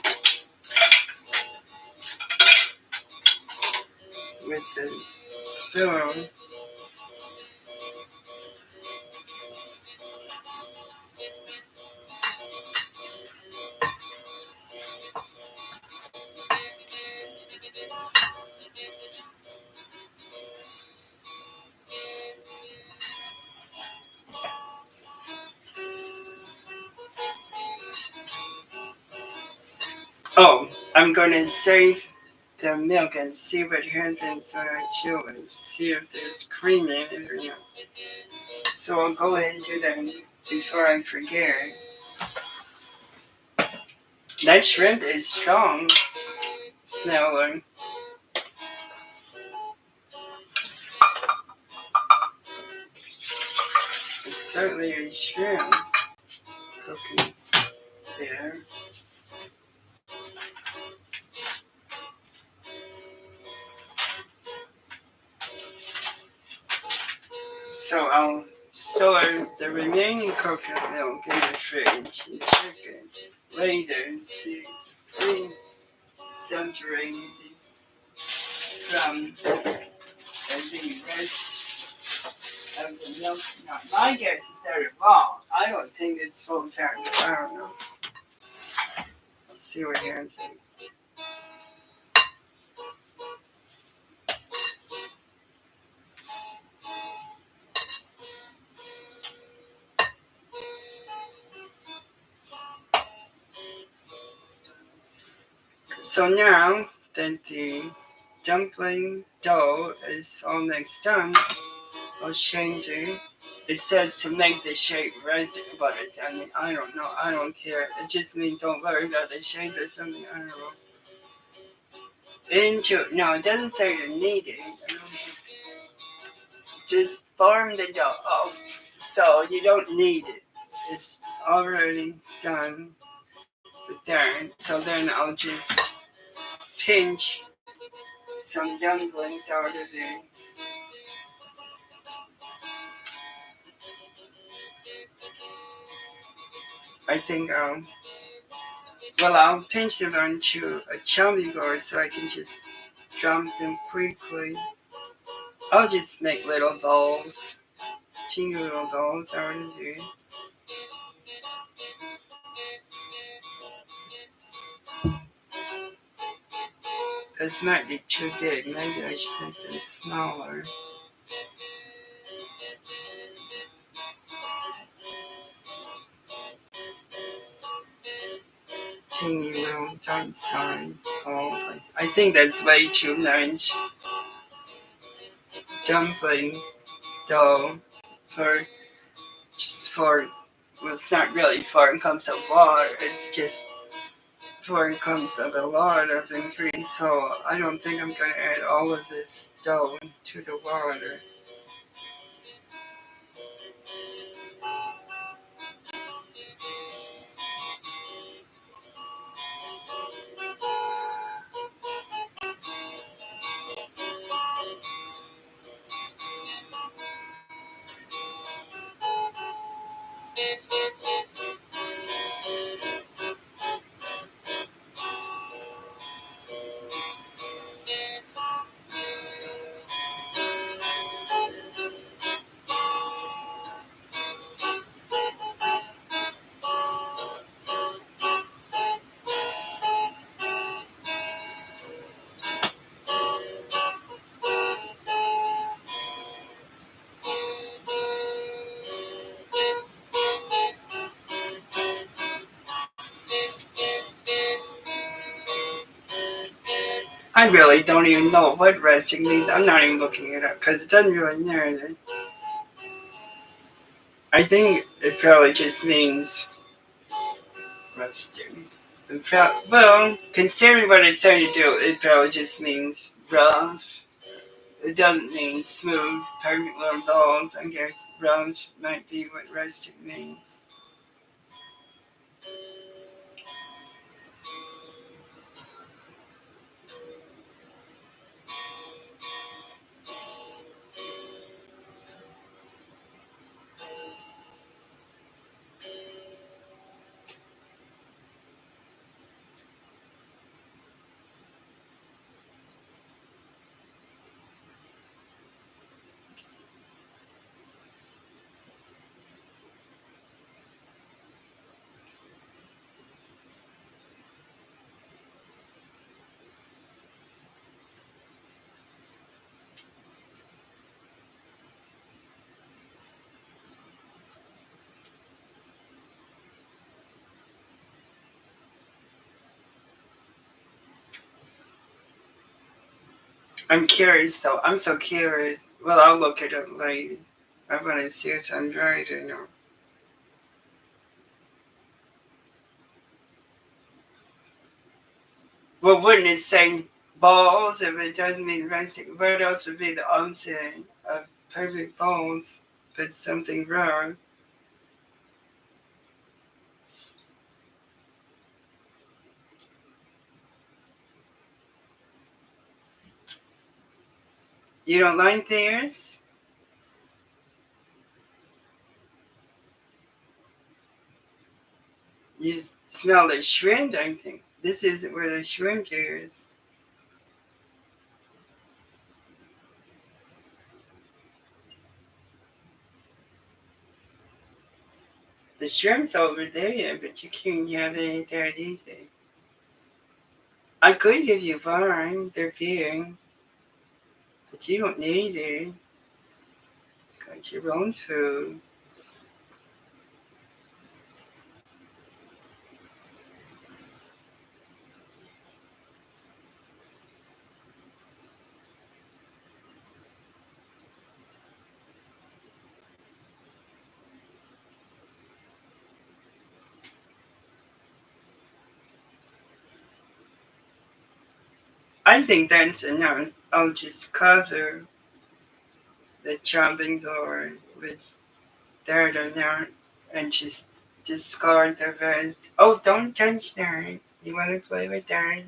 with the spoon. Oh, I'm gonna save the milk and see what happens when I chew it. See if there's cream in it or not. So I'll go ahead and do that before I forget. That shrimp is strong smelling. It's certainly a shrimp cooking there. So I'll store the remaining coconut milk in the fridge and check it later. See, clean separated from the rest of the milk. Now, my guess is that it's wrong. I don't think it's full fat. I don't know. Let's see what happens. So now that the dumpling dough is all mixed up, I'll change it. It says to make the shape rest, but I mean, I don't know. I don't care. It just means don't worry about the shape or something. I don't know. No, it doesn't say you need it. Just form the dough. Oh, so you don't need it. It's already done with that. So then I'll just pinch some dumplings out of it. I think I'll pinch them onto a chopping board so I can just dump them quickly. I'll just make little balls, teeny little balls out of it. This might be too big. Maybe I should make them smaller. Teeny little size balls. I think that's way too large. Dumpling dough for well, it's not really 4 cups of water. It's just 4 cups of a lot of ingredients. So I don't think I'm gonna add all of this dough to the water. I really don't even know what resting means. I'm not even looking it up because it doesn't really matter. I think it probably just means resting. Well, considering what it's trying to do, it probably just means rough. It doesn't mean smooth, perfect little balls. I guess rough might be what resting means. I'm curious though. I'm so curious. Well, I'll look it up later. I want to see if I'm right or not. Well, wouldn't it say balls if it doesn't mean resting? What else would be the opposite of perfect balls but something wrong? You don't like theirs? You smell the shrimp, I think. This isn't where the shrimp is. The shrimp's over there, but you can't have any there either. I could give you one. They're big, but you don't need it. Got your own food. I think that's enough. I'll just cover the chopping board with dirt on there and just discard the rest. Oh, don't touch that. You want to play with that?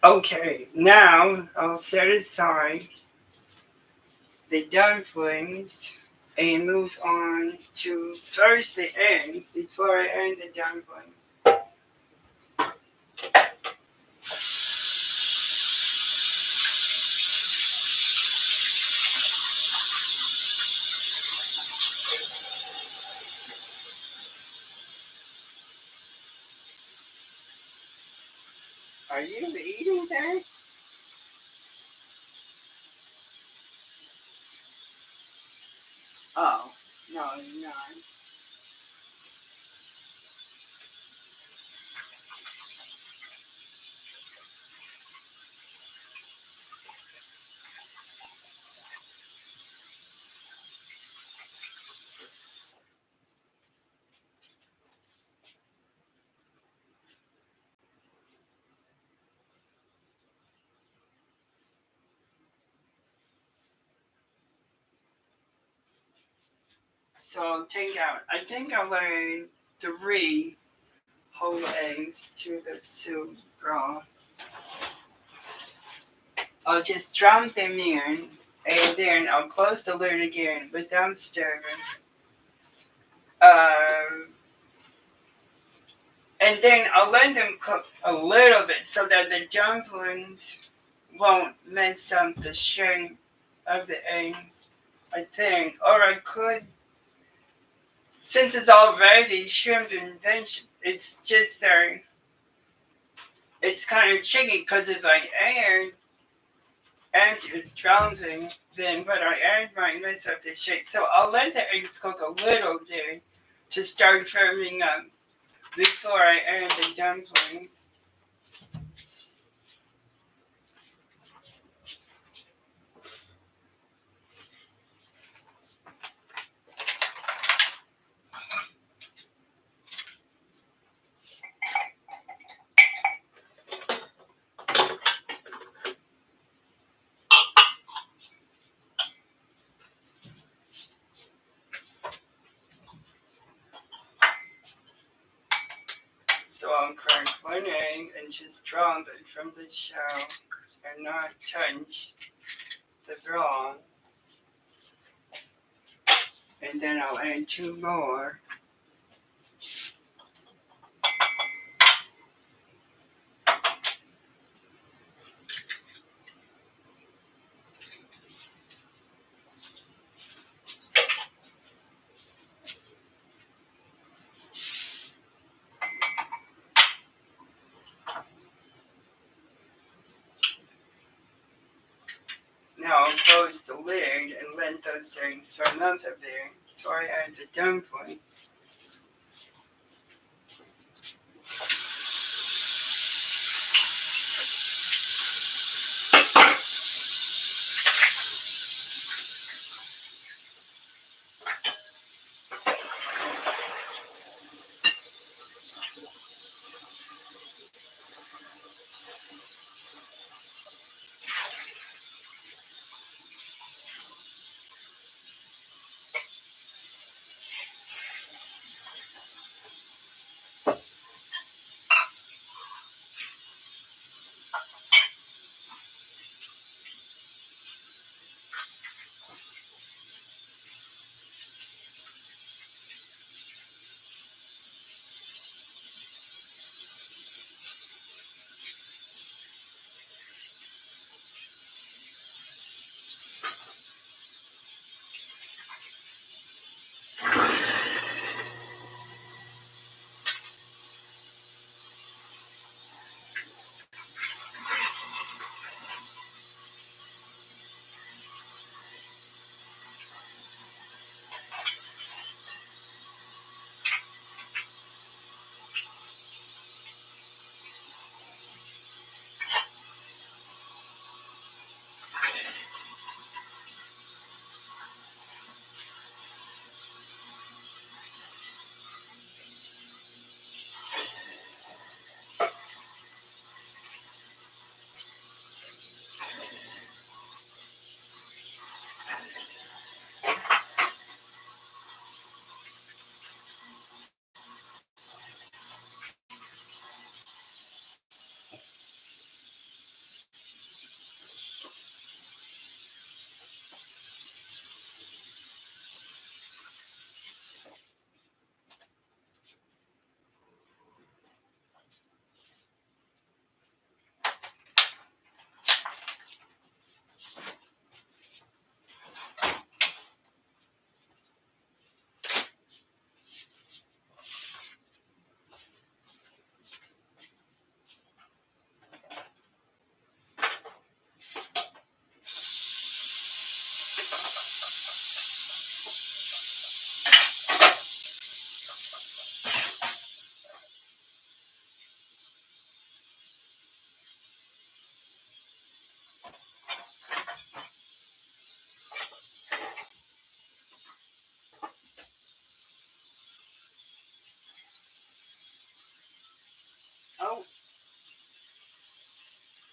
Okay, now I'll set aside the dumplings and move on to first the eggs before I add the dumplings. Are you eating that? Oh, no, you're not. So take out. I think I'll add 3 whole eggs to the soup broth. I'll just drop them in, and then I'll close the lid again without stirring. Um, and then I'll let them cook a little bit so that the dumplings won't mess up the shape of the eggs. I think, or I could, since it's already shrimp and veg, it's just it's kind of tricky because if I add to dumpling, then what I add might mess up the shape. So I'll let the eggs cook a little bit to start firming up before I add the dumplings. So I'll crack one egg and just drop it from the shell and not touch the broth. And then I'll add 2 more. Now I'll close the lid and let those eggs firm up a bit before I add the dumpling.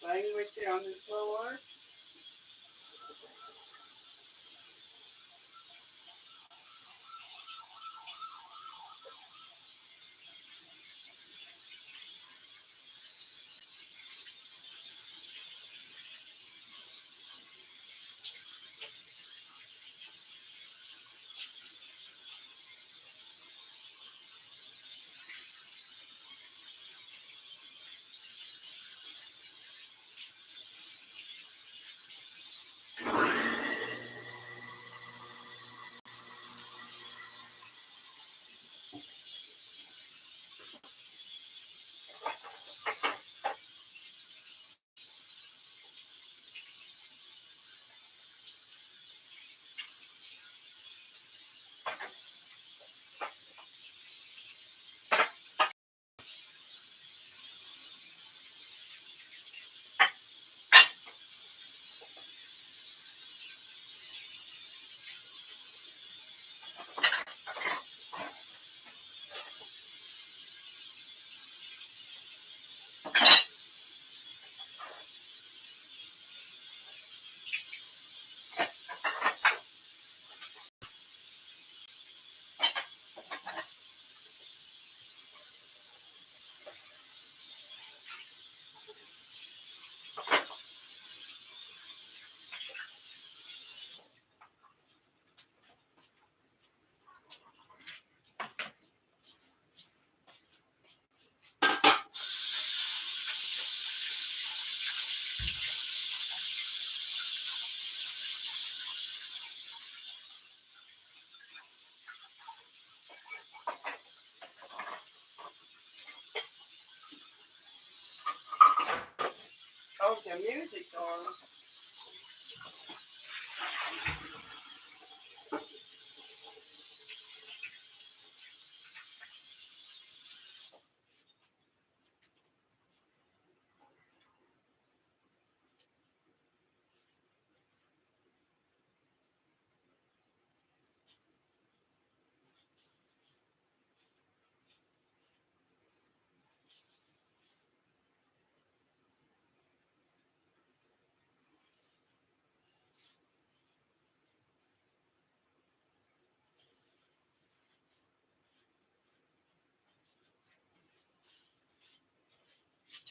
playing with it on the floor. Oh, the music on.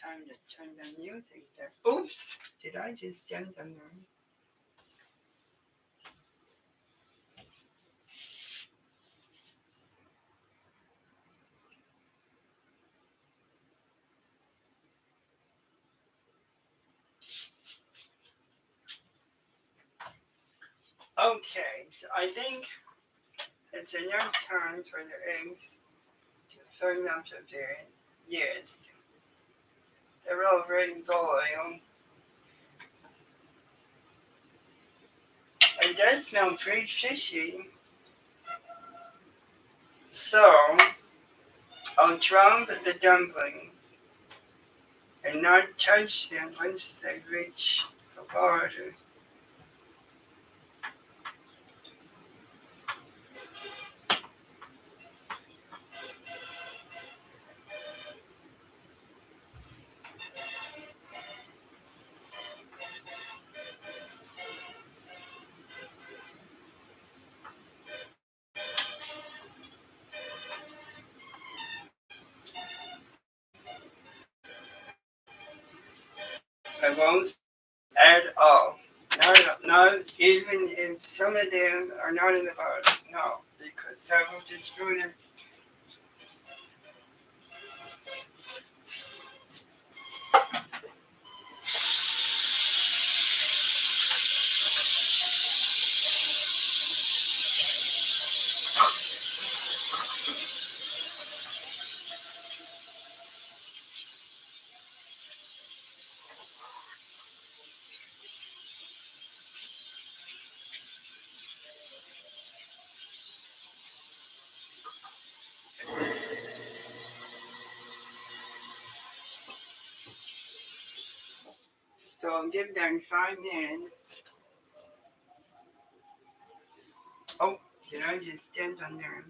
Time to turn the music there. Oops! Did I just jump on them? Okay, so I think it's enough time for the eggs to firm up a bit. Yes, they're already boiled. It does smell pretty fishy. So, I'll drop the dumplings and not touch them once they reach the water. I won't at all. Not even if some of them are not in the water. No, because that will just ruin it. So I'll give them 5 minutes. Oh, did I just stand on there?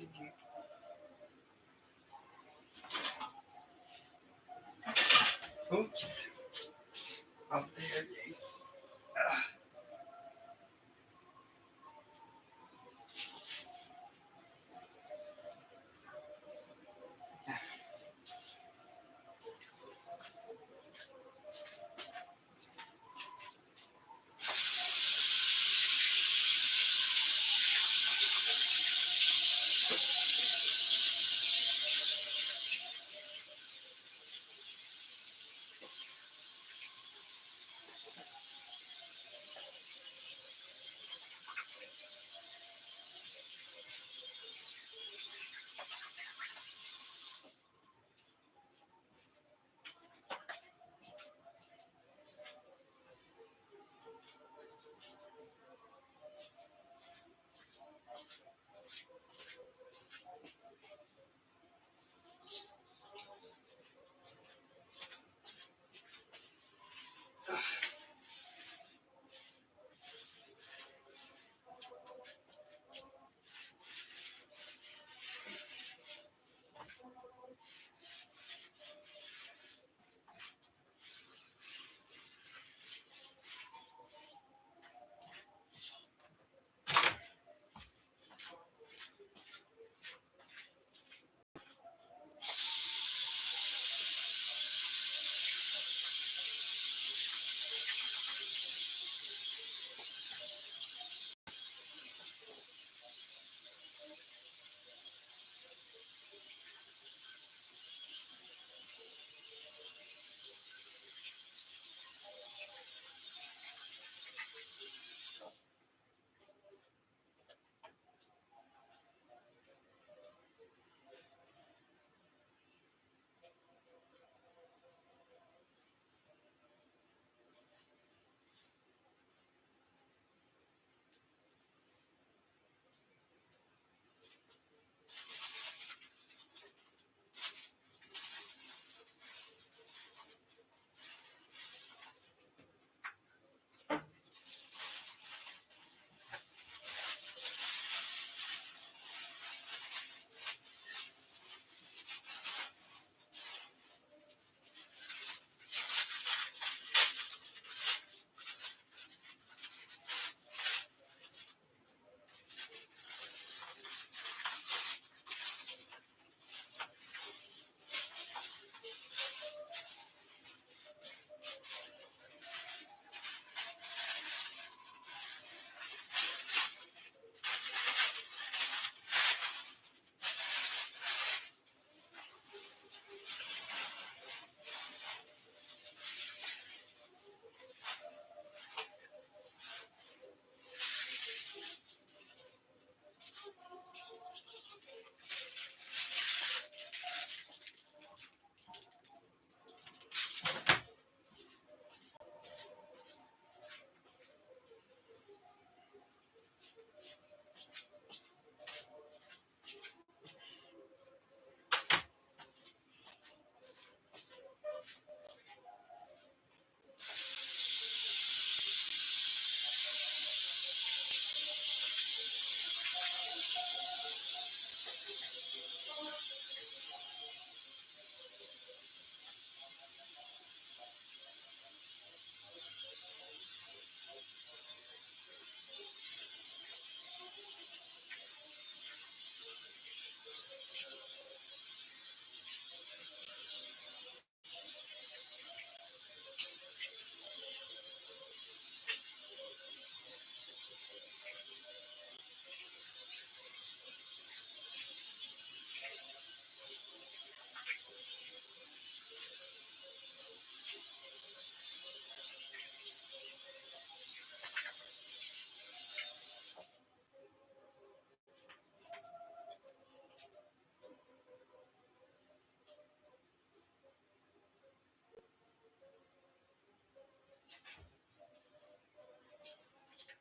Oops. Oh, there it is.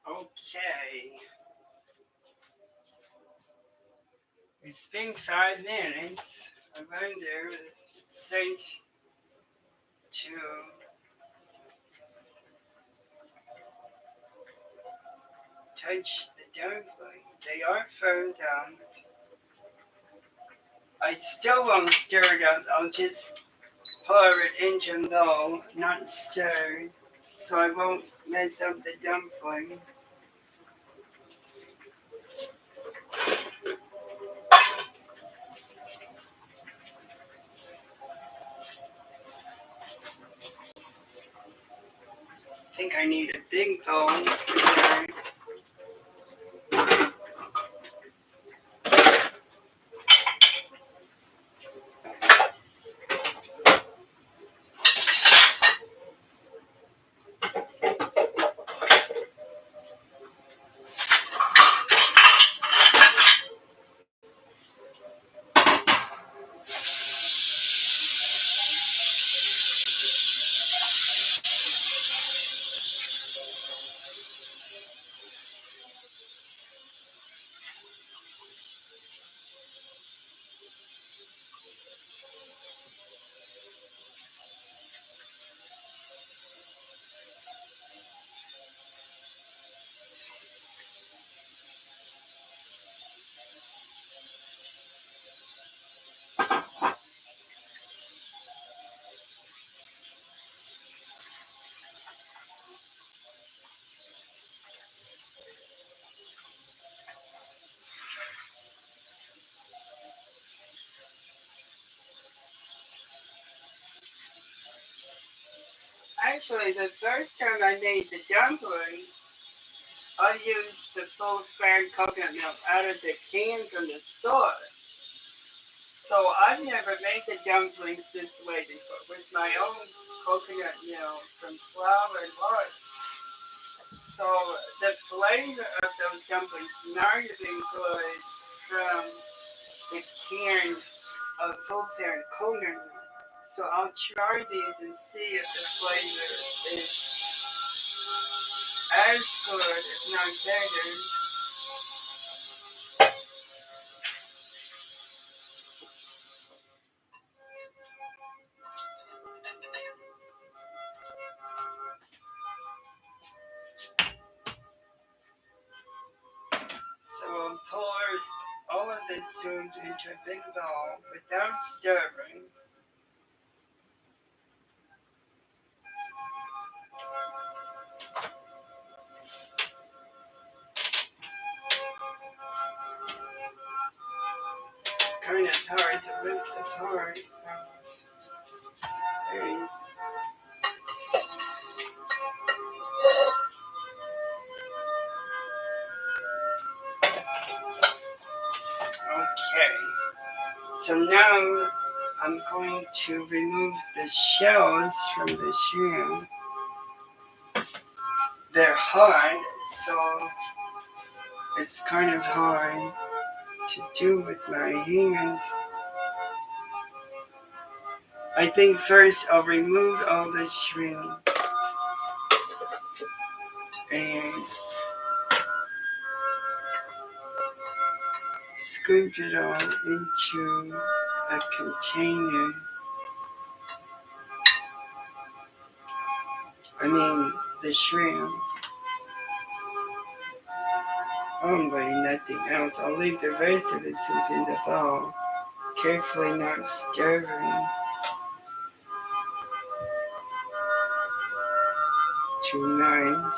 Okay. It's been 5 minutes. I wonder if it's safe to touch the dumplings. They are firm down. I still won't stir it up. I'll just pour it into the bowl, not stir. so I won't mess up the dumplings. I think I need a big bowl here. Actually, the first time I made the dumplings, I used the full square coconut milk out of the can from the store. So I've never made the dumplings this way before with my own coconut milk from flour and water. So the flavor of those dumplings might have been good from the can of full parent coconut milk. So I'll try these and see if the flavor is as good, if not better. So I'll pour all of this soup into a big bowl without stirring. Kind of hard to lift apart. There it is. Okay. So now I'm going to remove the shells from the shrimp. They're hard, so it's kind of hard to do with my hands. I think first I'll remove all the shrimp and scoop it all into a container. I mean, the shrimp. Only nothing else. I'll leave the rest of the soup in the bowl, carefully not stirring too much.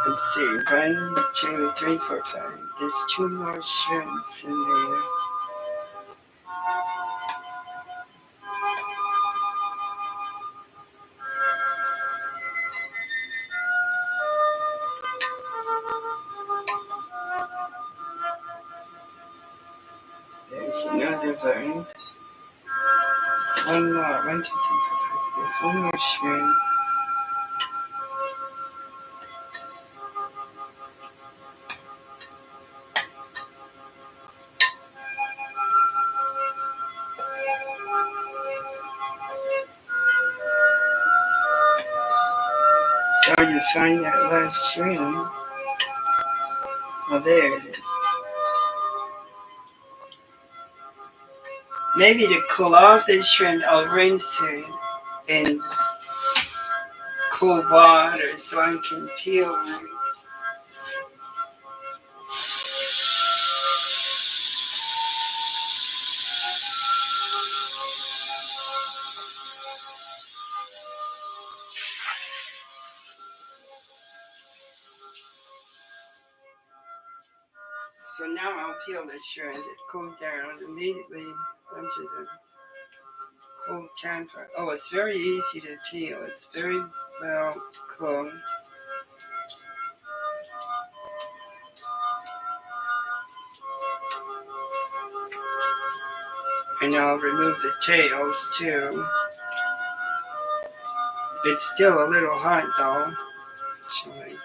Let's see, 1, 2, 3, 4, 5. There's 2 more shrimps in there. There's another one. There's 1 more. 1, 2, 3, 4, 5. There's 1 more shrimp. So you find that last shrimp. Oh, there it is. Maybe to cool off the shrimp, I'll rinse it in cool water so I can peel them. So now I'll peel the shrimp. It cooled down immediately under the cool temper. Oh, it's very easy to peel. It's very well cooked. And I'll remove the tails too. It's still a little hot though, actually.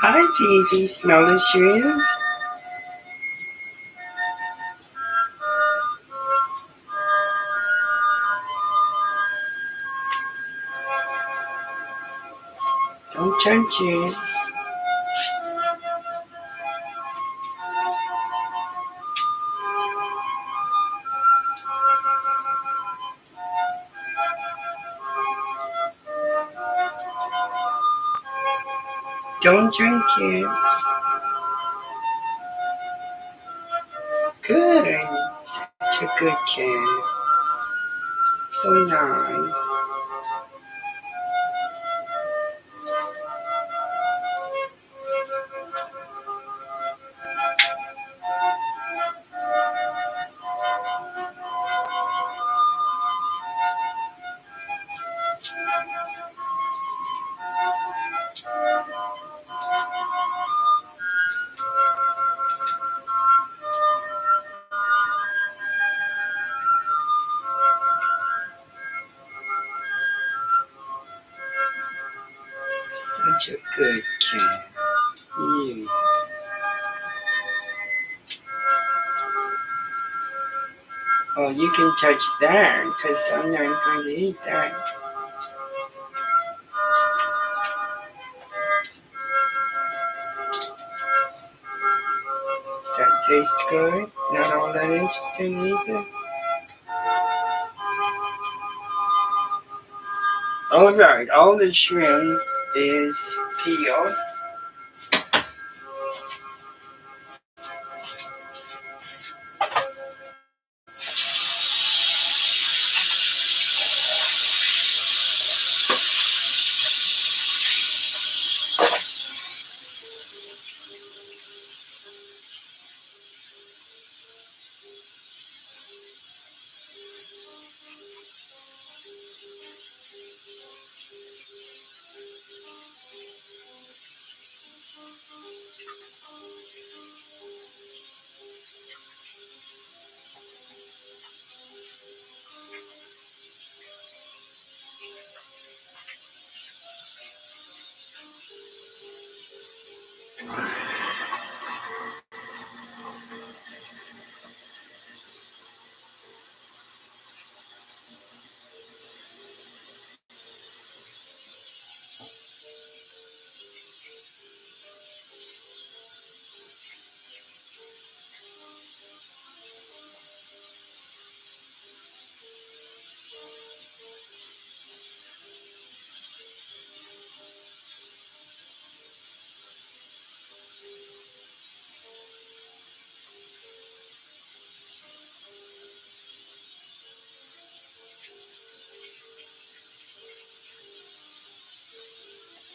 Hi, Phoebe. Smell the shrimp? Don't touch it. Don't drink it. Good. Such a good kid. So nice. Such a good kid. Yeah. Oh, you can touch that because I'm not going to eat that. Does that taste good? Not all that interesting either. Alright, all the shrimp is peeled.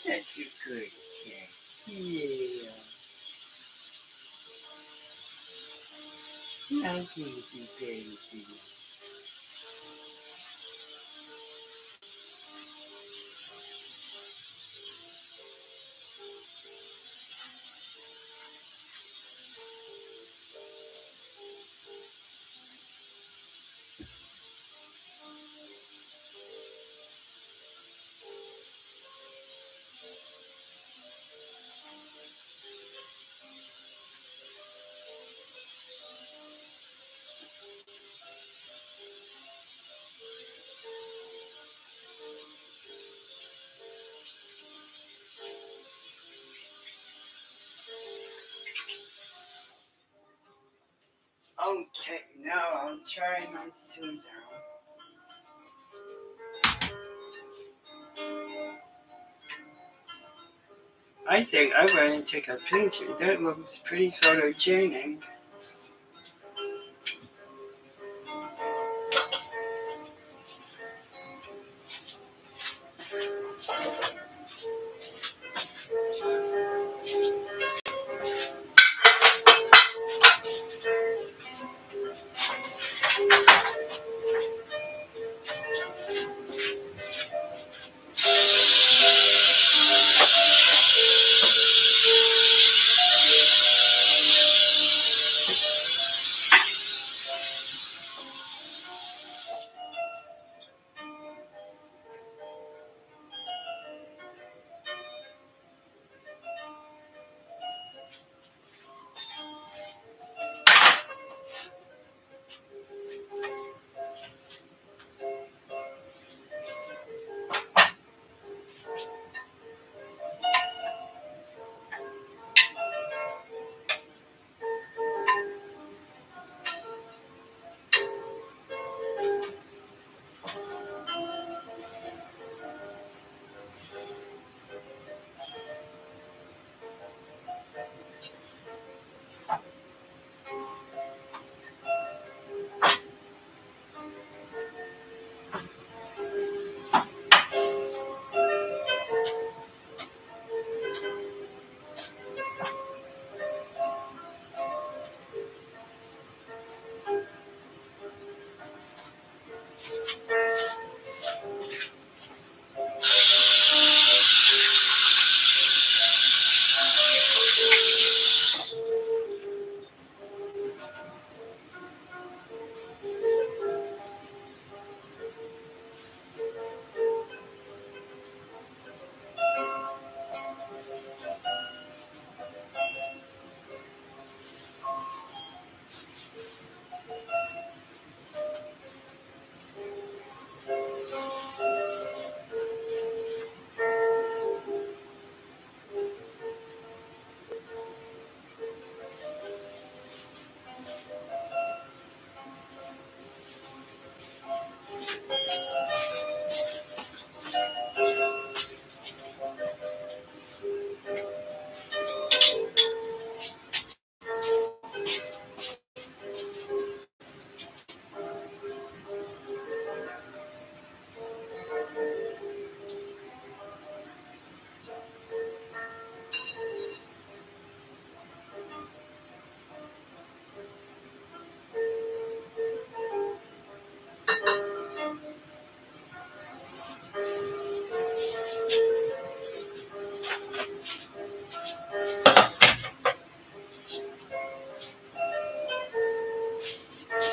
That's a good cat. Yeah. My baby. Okay, now I'll try my soother. I think I'm going to take a picture. That looks pretty photogenic.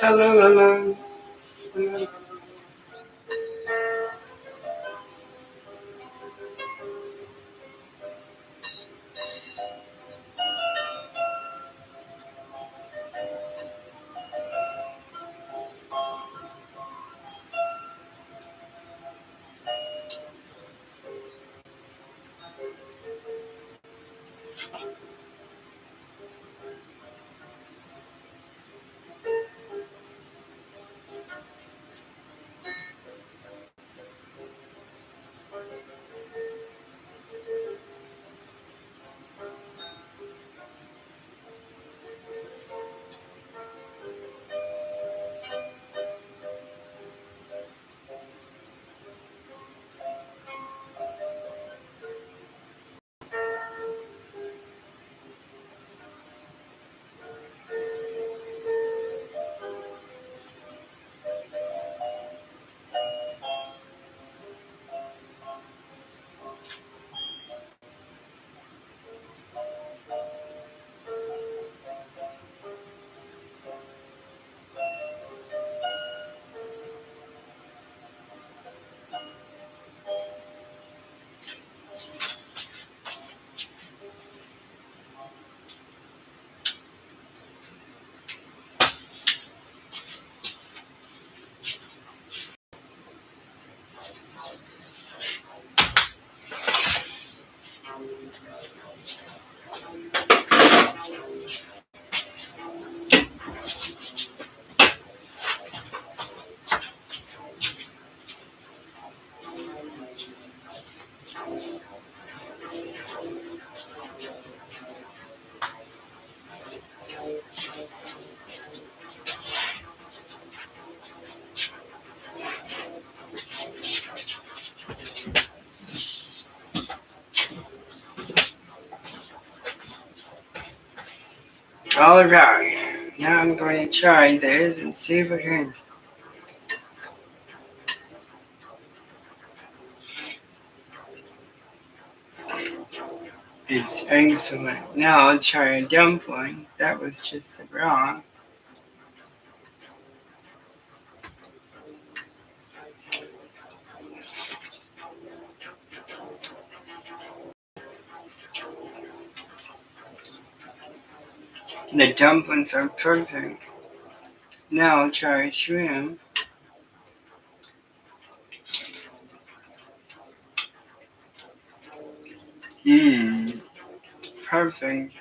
Hello, hello. Hello. Alright, now I'm going to try this and see what happens. It's excellent. Now I'll try a dumpling. That was just raw. The dumplings are perfect. Now I'll try shrimp. Mmm, perfect.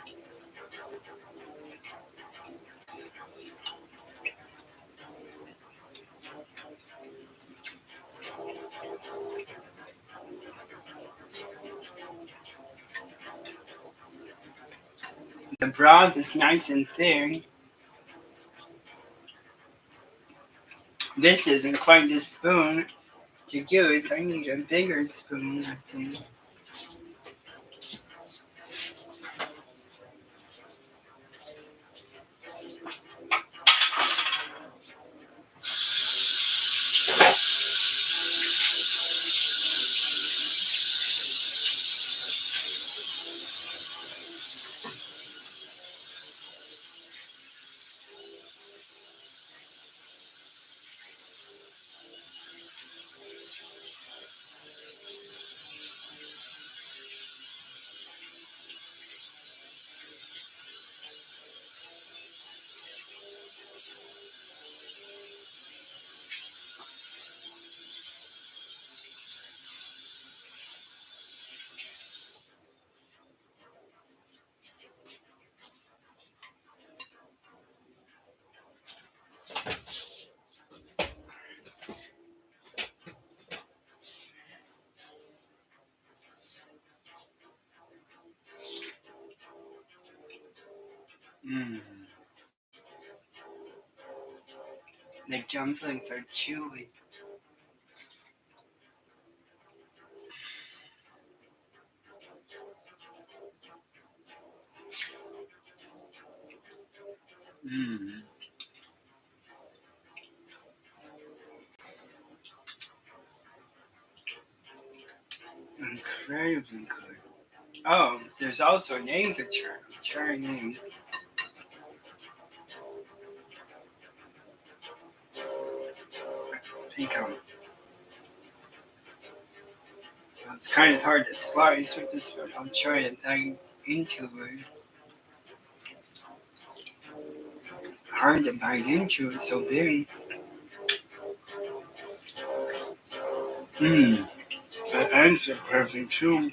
The broth is nice and thick. This isn't quite the spoon to use. I need a bigger spoon, I think. Mmm. The dumplings are chewy. Mmm. Incredibly good. Oh, there's also a name to try. Try a name. I think it's kind of hard to slice with this one. I'll try to dive into it. Hard to bite into. It's so big. Mmm. The ends are perfect too.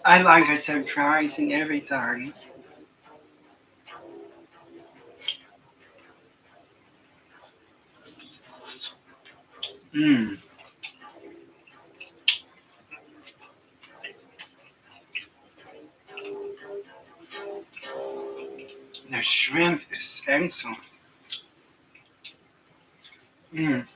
I like a surprise in everything. Mmm. The shrimp is excellent. Mmm.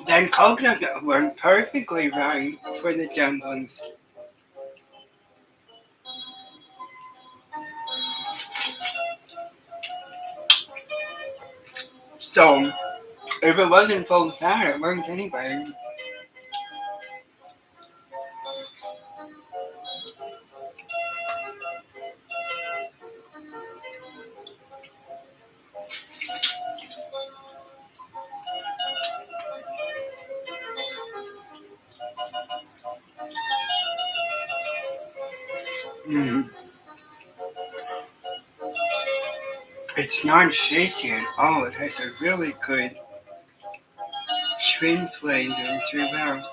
That coconut milk worked perfectly right for the dumplings. So, if it wasn't full fat, it worked anyway. Mm. It's not fishy at all. It has a really good shrimp flavor throughout.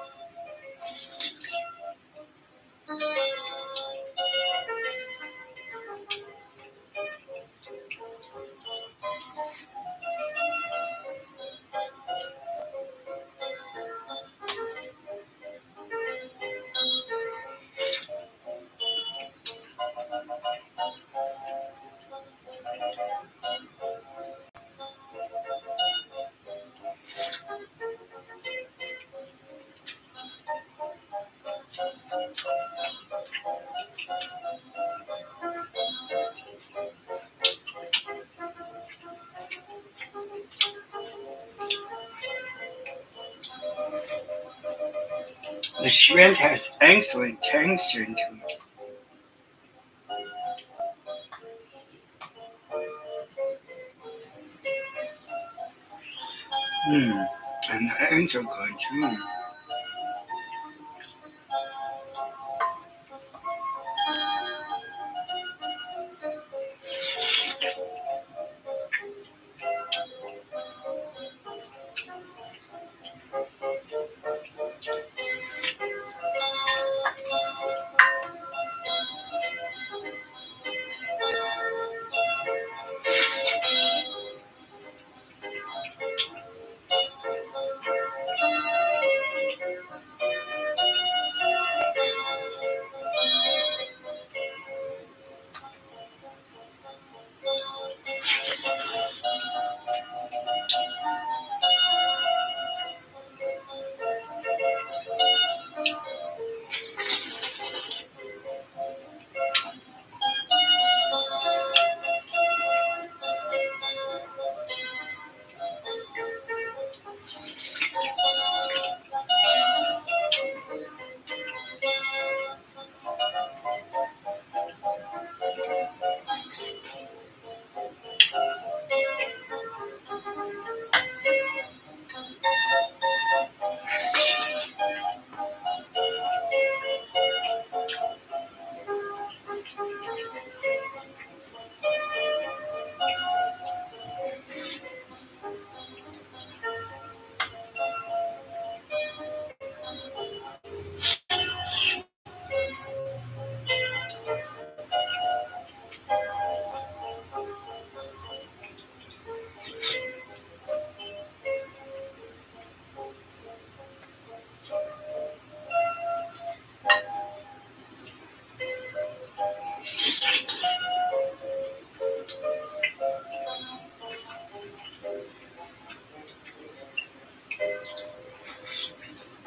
shrimp has excellent texture to it. Mm. And the eggs are good too.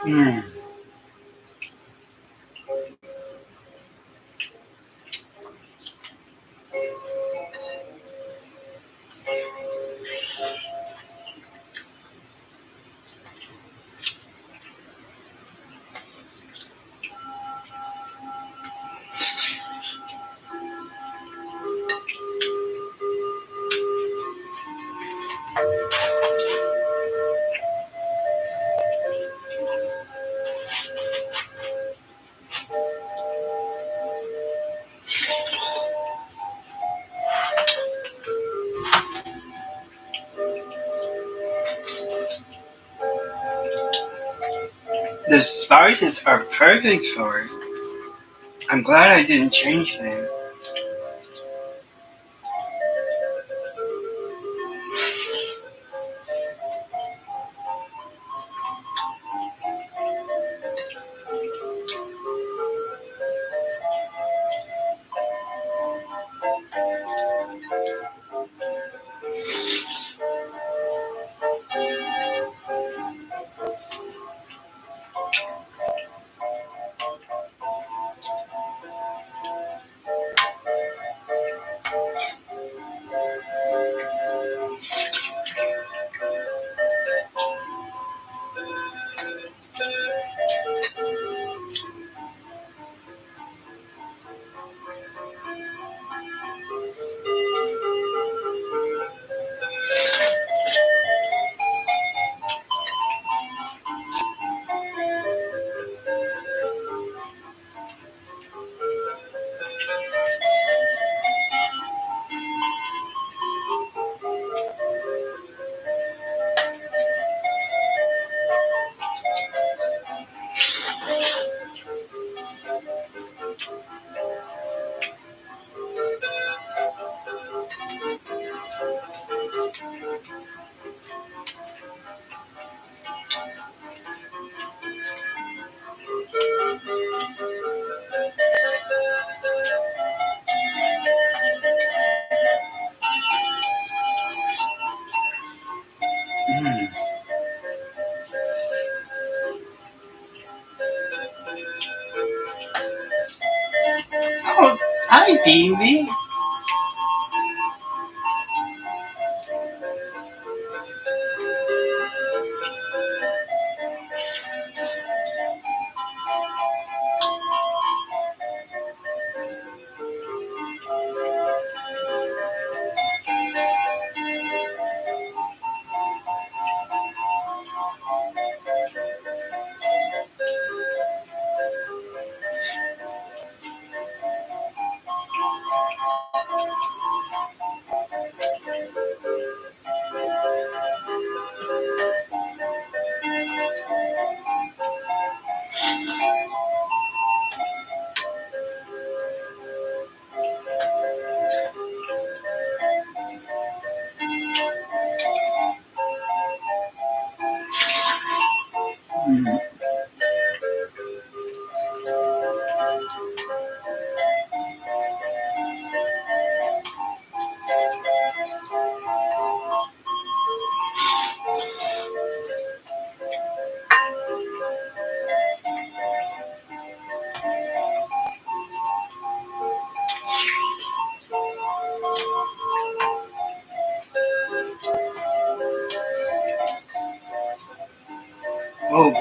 Mm. The spices are perfect for it. I'm glad I didn't change them. Mm. Oh, hi, baby.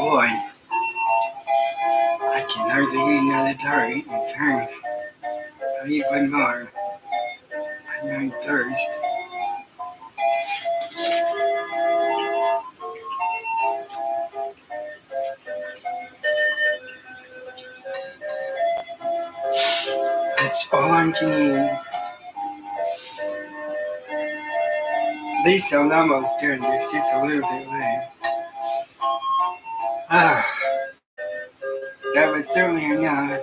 boy, I can hardly eat another dart. In fact, I'll eat one more. I'm thirst. That's all I'm eating. At least I'm almost done. There's just a little bit left. Ah, that was certainly enough.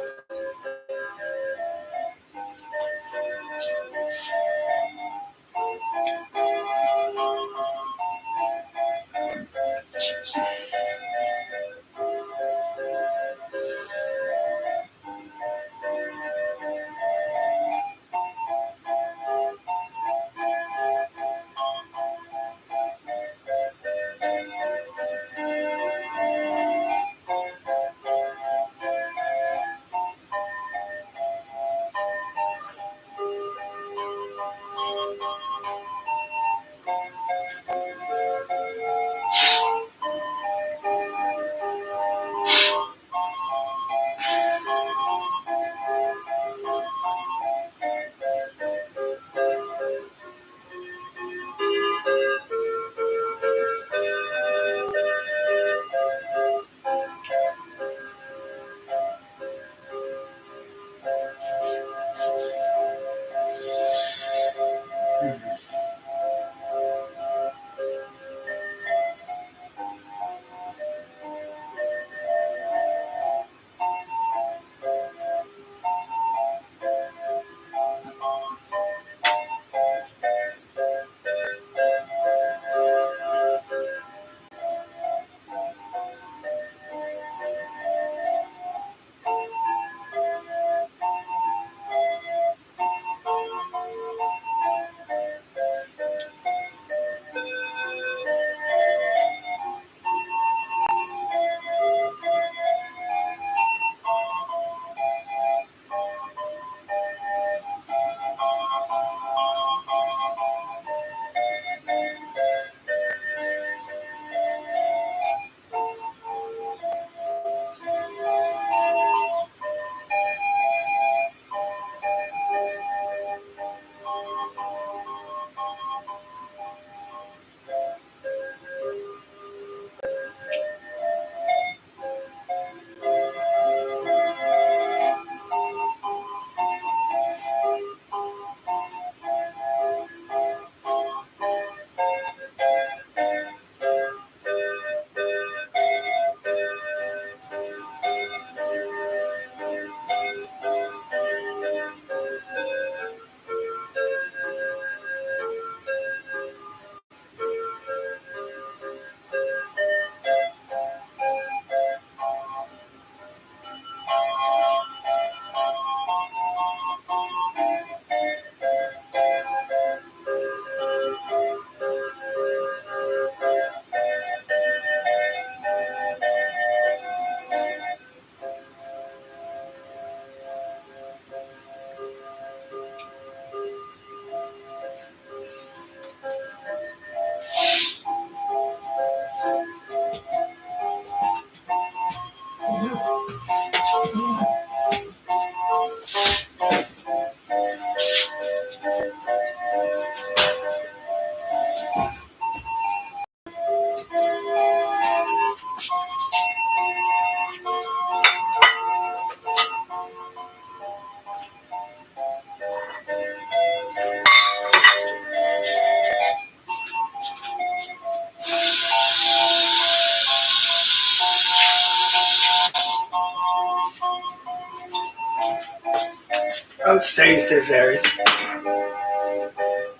I'll save the rest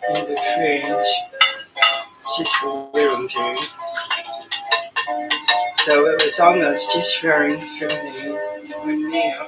in the fridge. It's just a little bit. So it was almost just very one meal.